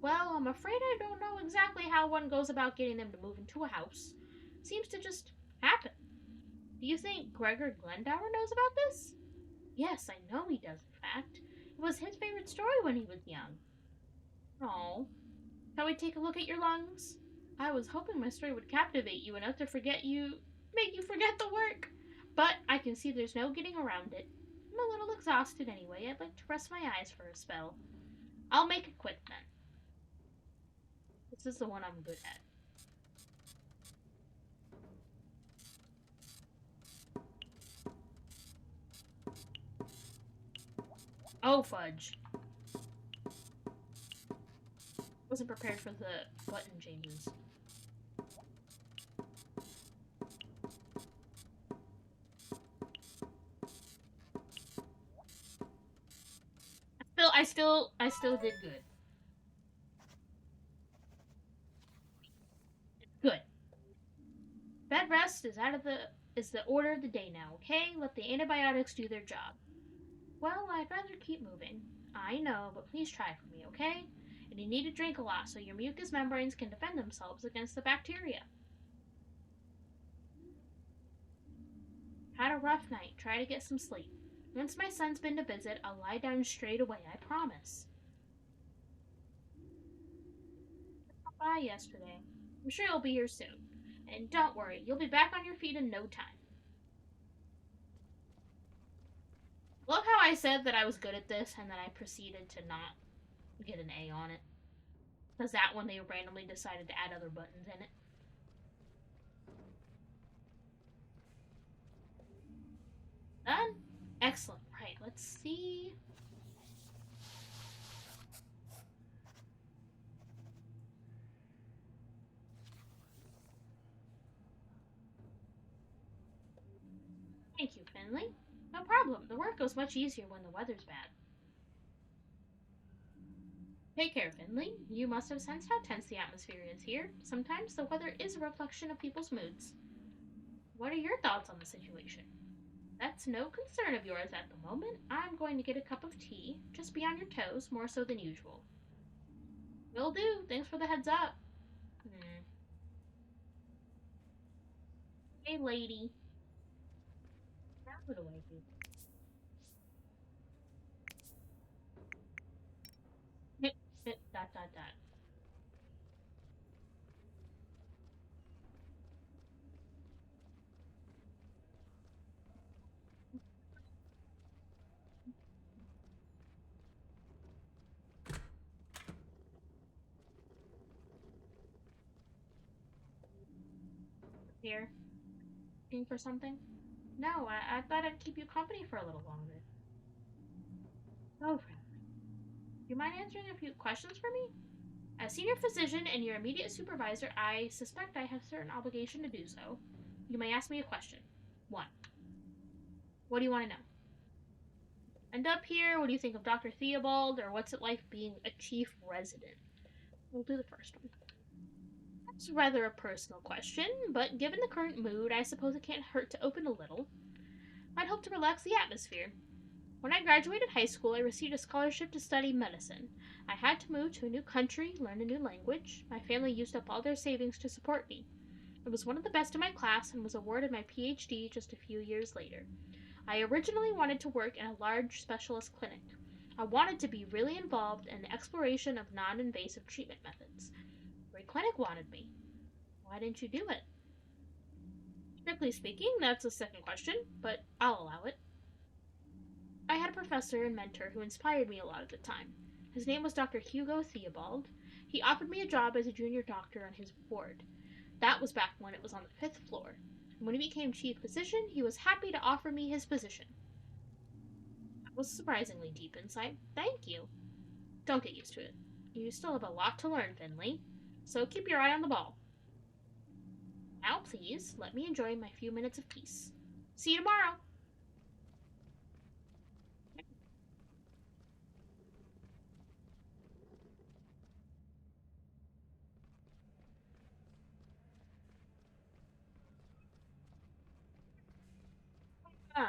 Well, I'm afraid I don't know exactly how one goes about getting them to move into a house. Seems to just happen. Do you think Gregor Glendower knows about this? Yes, I know he does, in fact. It was his favorite story when he was young. Oh. Shall we take a look at your lungs? I was hoping my story would captivate you enough to make you forget the work. But I can see there's no getting around it. I'm a little exhausted anyway. I'd like to rest my eyes for a spell. I'll make it quick then. This is the one I'm good at. Oh, fudge. Wasn't prepared for the button changes. I still did good. Good. Bed rest is the order of the day now, okay? Let the antibiotics do their job. Well, I'd rather keep moving. I know, but please try for me, okay? And you need to drink a lot so your mucous membranes can defend themselves against the bacteria. Had a rough night. Try to get some sleep. Once my son's been to visit, I'll lie down straight away, I promise. Bye yesterday. I'm sure you'll be here soon. And don't worry, you'll be back on your feet in no time. Love how I said that I was good at this and then I proceeded to not get an A on it. Because that one they randomly decided to add other buttons in it. Done? Excellent. Right, let's see. Thank you, Finley. No problem. The work goes much easier when the weather's bad. Take care, Finley. You must have sensed how tense the atmosphere is here. Sometimes the weather is a reflection of people's moods. What are your thoughts on the situation? That's no concern of yours at the moment. I'm going to get a cup of tea. Just be on your toes, more so than usual. Will do. Thanks for the heads up. Hey, lady. Now what do I do? Hit, dot, dot, dot. Here. Looking for something? No, I thought I'd keep you company for a little longer. Oh, friendly. Do you mind answering a few questions for me? As senior physician and your immediate supervisor, I suspect I have certain obligation to do so. You may ask me a question. 1. What do you want to know? End up here, what do you think of Dr. Theobald, or what's it like being a chief resident? We'll do the first one. That's rather a personal question, but given the current mood, I suppose it can't hurt to open a little. I'd hope to relax the atmosphere. When I graduated high school, I received a scholarship to study medicine. I had to move to a new country, learn a new language. My family used up all their savings to support me. I was one of the best in my class and was awarded my PhD just a few years later. I originally wanted to work in a large specialist clinic. I wanted to be really involved in the exploration of non-invasive treatment methods. Every clinic wanted me. Why didn't you do it? Strictly speaking, that's a second question, but I'll allow it. I had a professor and mentor who inspired me a lot at the time. His name was Dr. Hugo Theobald. He offered me a job as a junior doctor on his ward. That was back when it was on the fifth floor. And when he became chief physician, he was happy to offer me his position. That was surprisingly deep insight. Thank you. Don't get used to it. You still have a lot to learn, Finley. So keep your eye on the ball. Now, please, let me enjoy my few minutes of peace. See you tomorrow. Um,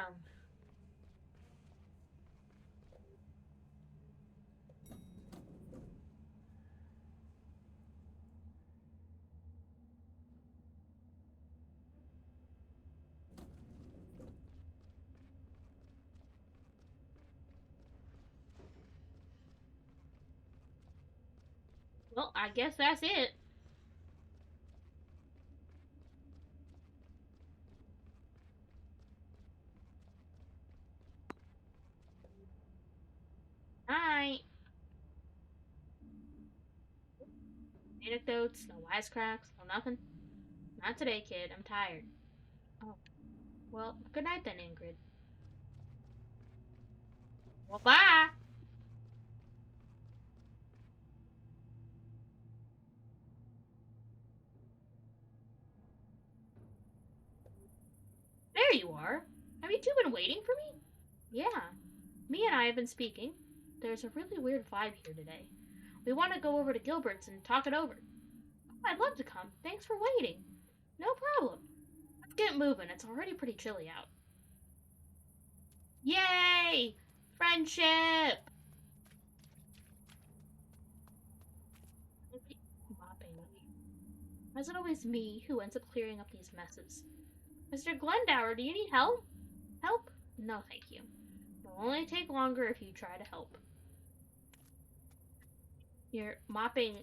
well, I guess that's it. Night. Anecdotes, no wisecracks, no nothing. Not today, kid. I'm tired. Oh, well, good night then, Ingrid. Well, bye. There you are. Have you two been waiting for me? Yeah. Me and I have been speaking. There's a really weird vibe here today. We want to go over to Gilbert's and talk it over. I'd love to come. Thanks for waiting. No problem. Let's get moving. It's already pretty chilly out. Yay! Friendship! Mopping. Why is it always me who ends up clearing up these messes? Mr. Glendower, do you need help? Help? No, thank you. It'll only take longer if you try to help. You're mopping.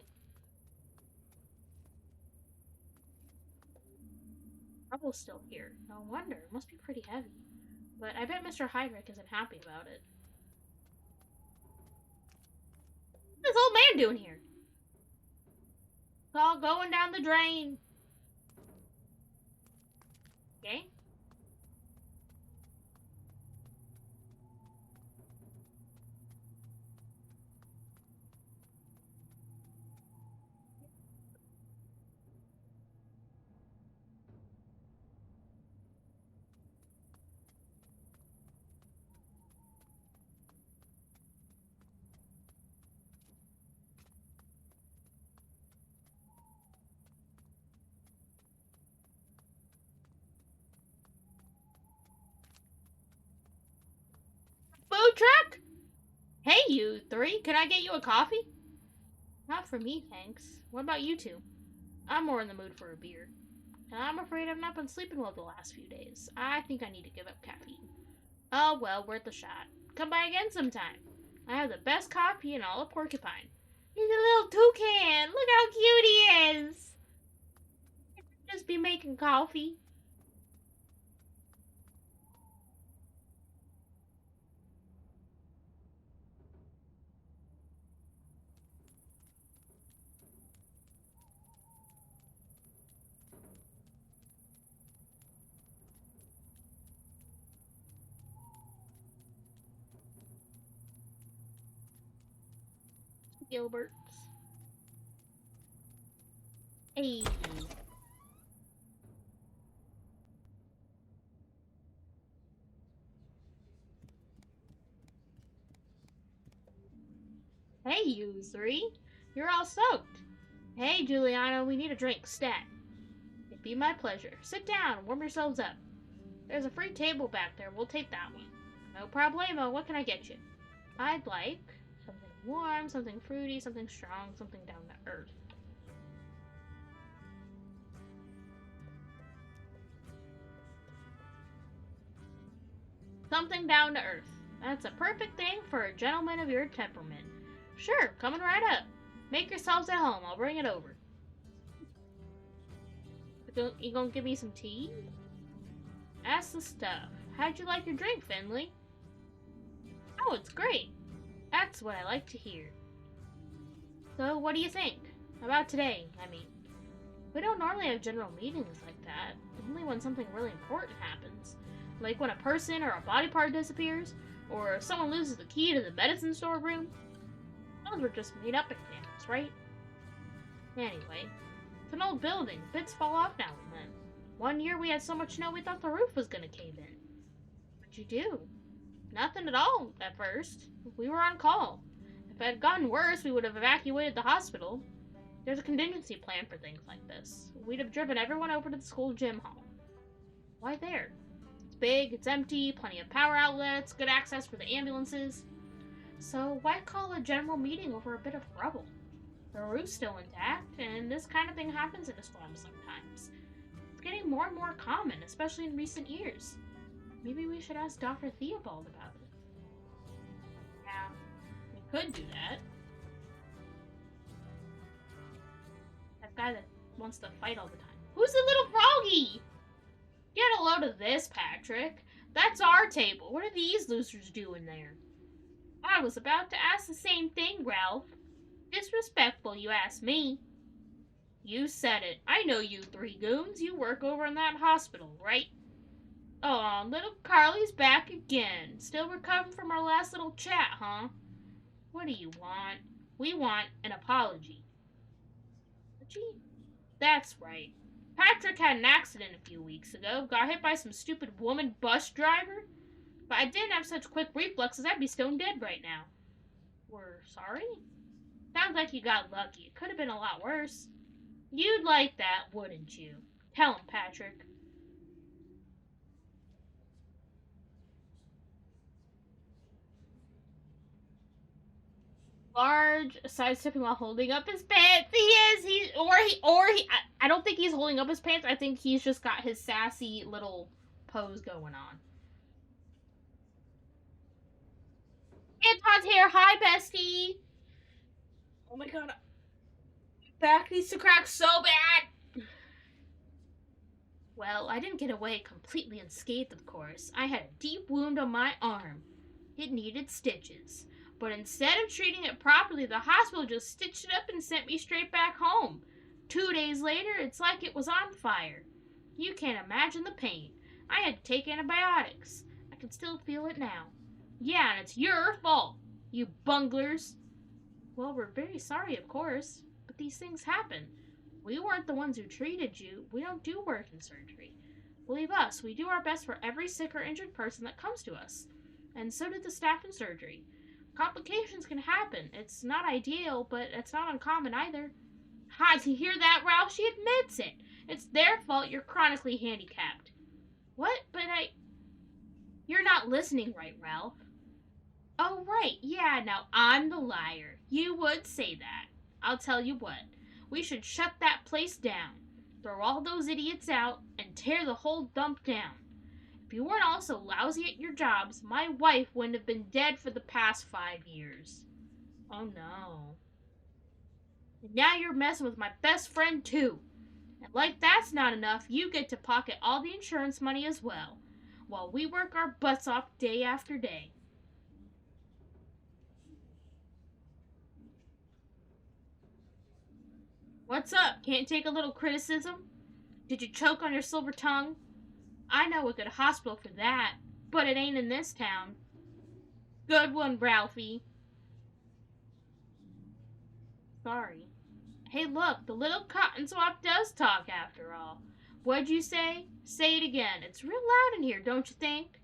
Trouble's still here. No wonder. It must be pretty heavy. But I bet Mr. Heinrich isn't happy about it. What's this old man doing here? It's all going down the drain. Okay? Food truck? Hey, you three. Can I get you a coffee? Not for me, thanks. What about you two? I'm more in the mood for a beer. I'm afraid I've not been sleeping well the last few days. I think I need to give up caffeine. Oh well, worth a shot. Come by again sometime. I have the best coffee in all of Porcupine. He's a little toucan. Look how cute he is. Just be making coffee. Gilbert's. Hey. Hey, you three. You're all soaked. Hey, Juliana, we need a drink, stat. It'd be my pleasure. Sit down and warm yourselves up. There's a free table back there. We'll take that one. No problemo. What can I get you? I'd like something warm, something fruity, something strong, something down to earth. Something down to earth. That's a perfect thing for a gentleman of your temperament. Sure, coming right up. Make yourselves at home. I'll bring it over. You gonna give me some tea? That's the stuff. How'd you like your drink, Finley? Oh, it's great. That's what I like to hear. So, what do you think? About today, I mean. We don't normally have general meetings like that. Only when something really important happens. Like when a person or a body part disappears, or someone loses the key to the medicine storeroom. Those were just made up examples, right? Anyway, it's an old building. Bits fall off now and then. One year we had so much snow we thought the roof was gonna cave in. What'd you do? Nothing at all at first. We were on call. If it had gotten worse, we would have evacuated the hospital. There's a contingency plan for things like this. We'd have driven everyone over to the school gym hall. Why there? It's big, it's empty, plenty of power outlets, good access for the ambulances. So why call a general meeting over a bit of rubble? The roof's still intact, and this kind of thing happens in a storm sometimes. It's getting more and more common, especially in recent years. Maybe we should ask Dr. Theobald about it. Yeah, we could do that. That guy that wants to fight all the time. Who's the little froggy? Get a load of this, Patrick. That's our table. What are these losers doing there? I was about to ask the same thing, Ralph. Disrespectful, you ask me. You said it. I know you three goons. You work over in that hospital, right? Oh, little Carly's back again. Still recovering from our last little chat, huh? What do you want? We want an apology. Apology? That's right. Patrick had an accident a few weeks ago. Got hit by some stupid woman bus driver. If I didn't have such quick reflexes, I'd be stone dead right now. We're sorry? Sounds like you got lucky. It could have been a lot worse. You'd like that, wouldn't you? Tell him, Patrick. Large, sidestepping while holding up his pants. He is. I don't think he's holding up his pants. I think he's just got his sassy little pose going on. Anton's here. Hi, bestie. Oh my god. Back needs to crack so bad. Well, I didn't get away completely unscathed, of course. I had a deep wound on my arm. It needed stitches. But instead of treating it properly, the hospital just stitched it up and sent me straight back home. 2 days later, it's like it was on fire. You can't imagine the pain. I had to take antibiotics. I can still feel it now. Yeah, and it's your fault, you bunglers. Well, we're very sorry, of course, but these things happen. We weren't the ones who treated you. We don't do work in surgery. Believe us, we do our best for every sick or injured person that comes to us. And so did the staff in surgery. Complications can happen. It's not ideal, but it's not uncommon either. Ha, do you hear that, Ralph? She admits it. It's their fault you're chronically handicapped. What? But You're not listening right, Ralph. Oh, right. Yeah, now I'm the liar. You would say that. I'll tell you what. We should shut that place down. Throw all those idiots out and tear the whole dump down. If you weren't all so lousy at your jobs, my wife wouldn't have been dead for the past 5 years. Oh no. And now you're messing with my best friend too. And like that's not enough, you get to pocket all the insurance money as well, while we work our butts off day after day. What's up? Can't take a little criticism? Did you choke on your silver tongue? I know a good hospital for that, but it ain't in this town. Good one, Ralphie. Sorry. Hey, look, the little cotton swab does talk after all. What'd you say? Say it again. It's real loud in here, don't you think?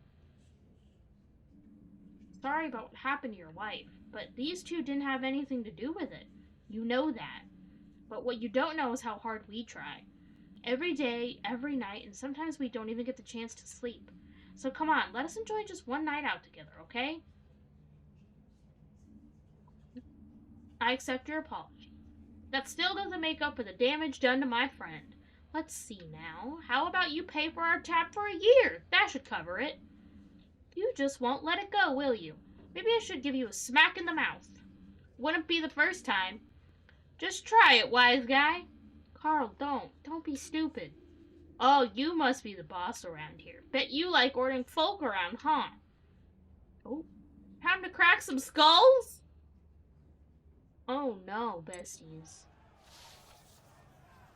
Sorry about what happened to your wife, but these two didn't have anything to do with it. You know that. But what you don't know is how hard we try. Every day, every night, and sometimes we don't even get the chance to sleep. So come on, let us enjoy just one night out together, okay? I accept your apology. That still doesn't make up for the damage done to my friend. Let's see now. How about you pay for our tab for a year? That should cover it. You just won't let it go, will you? Maybe I should give you a smack in the mouth. Wouldn't be the first time. Just try it, wise guy. Carl, don't. Don't be stupid. Oh, you must be the boss around here. Bet you like ordering folk around, huh? Oh, time to crack some skulls? Oh no, besties.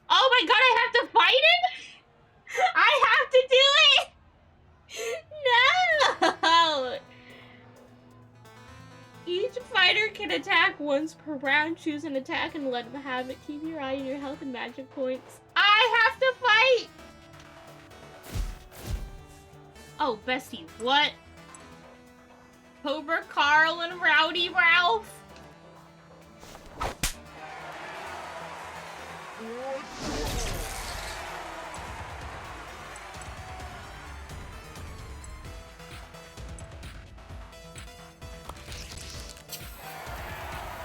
Oh my god, I have to fight it? I have to do it! No! Each fighter can attack once per round. Choose an attack and let them have it. Keep your eye on your health and magic points. I have to fight! Oh, bestie, what? Cobra Carl and Rowdy Ralph?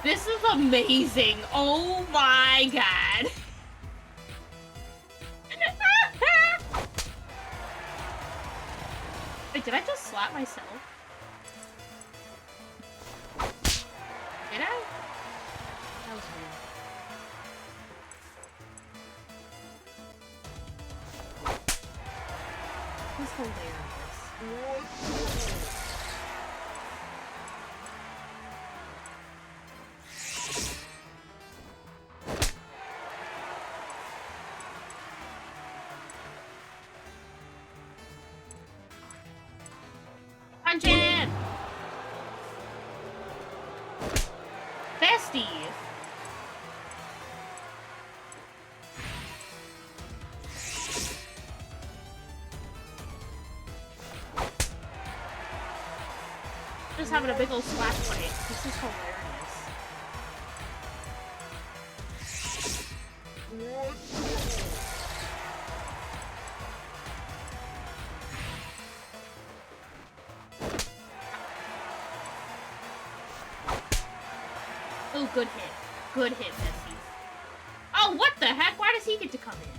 This is amazing. Oh my god. Wait, did I just slap myself? Did I? That was weird. This is hilarious. Punch him! Bestie! Just having a big old slap fight. This is hilarious. Oh, good hit. Good hit, bestie. Oh, what the heck? Why does he get to come in?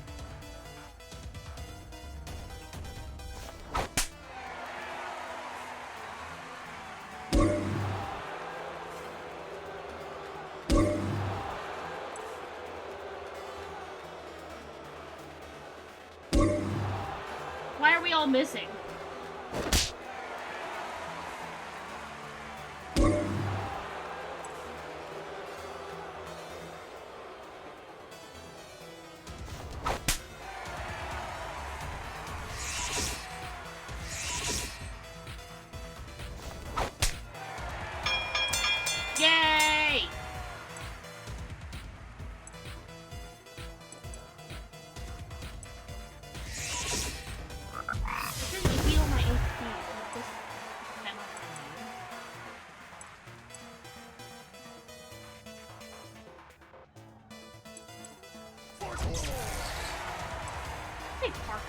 Why are we all missing? Yay! Didn't heal my HP. Just Hey, parkour.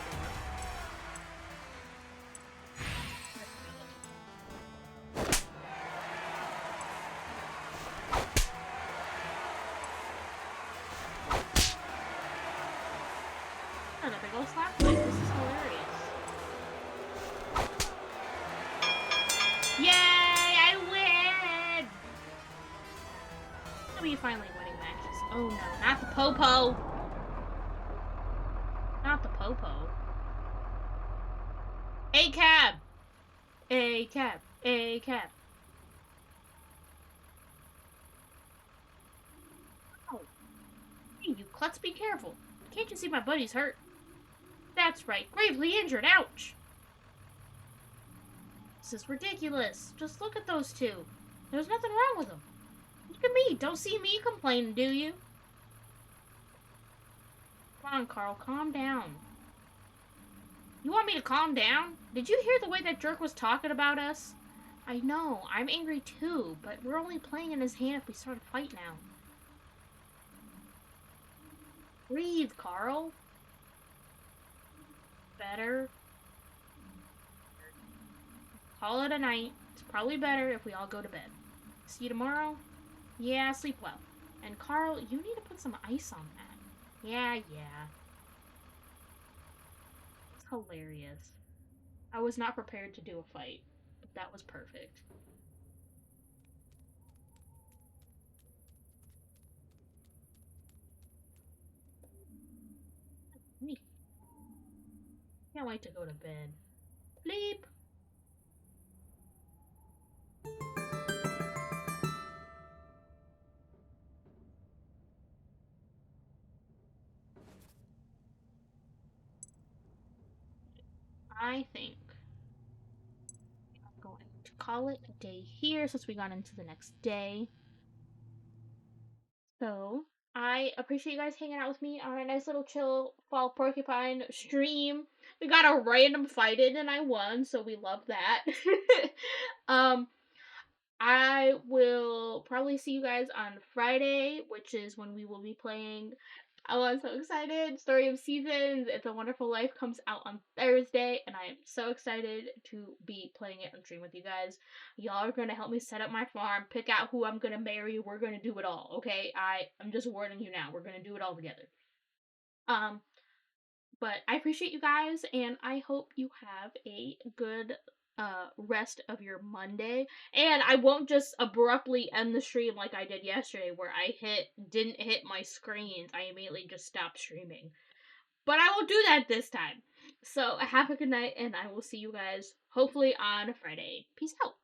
And a big old slap fight. This is hilarious. Yay! I win! How are you finally winning matches? Oh no, not the Popo! Not the Popo. A-cab! A-cab! A-cab! Oh. Hey, you klutz, be careful. Can't you see my buddy's hurt? That's right, gravely injured, ouch! This is ridiculous. Just look at those two. There's nothing wrong with them. Look at me, don't see me complaining, do you? Come on, Carl, calm down. You want me to calm down? Did you hear the way that jerk was talking about us? I know, I'm angry too, but we're only playing in his hand if we start a fight now. Breathe, Carl. Better. Call it a night. It's probably better if we all go to bed. See you tomorrow? Yeah, sleep well. And Carl, you need to put some ice on that. Yeah. It's hilarious. I was not prepared to do a fight. That was perfect. Can't wait to go to bed. Sleep. I think I'm going to call it a day here since we got into the next day. So I appreciate you guys hanging out with me on a nice little chill fall porcupine stream. We got a random fight in and I won, so we love that. um I will probably see you guys on Friday, which is when we will be playing. Oh, I'm so excited. Story of Seasons, It's a Wonderful Life comes out on Thursday, and I am so excited to be playing it on stream with you guys. Y'all are going to help me set up my farm, pick out who I'm going to marry. We're going to do it all, okay? I'm just warning you now. We're going to do it all together. Um, but I appreciate you guys, and I hope you have a good rest of your Monday. And I won't just abruptly end the stream like I did yesterday, where I didn't hit my screens. I immediately just stopped streaming. But I won't do that this time. So have a good night, and I will see you guys hopefully on Friday. Peace out.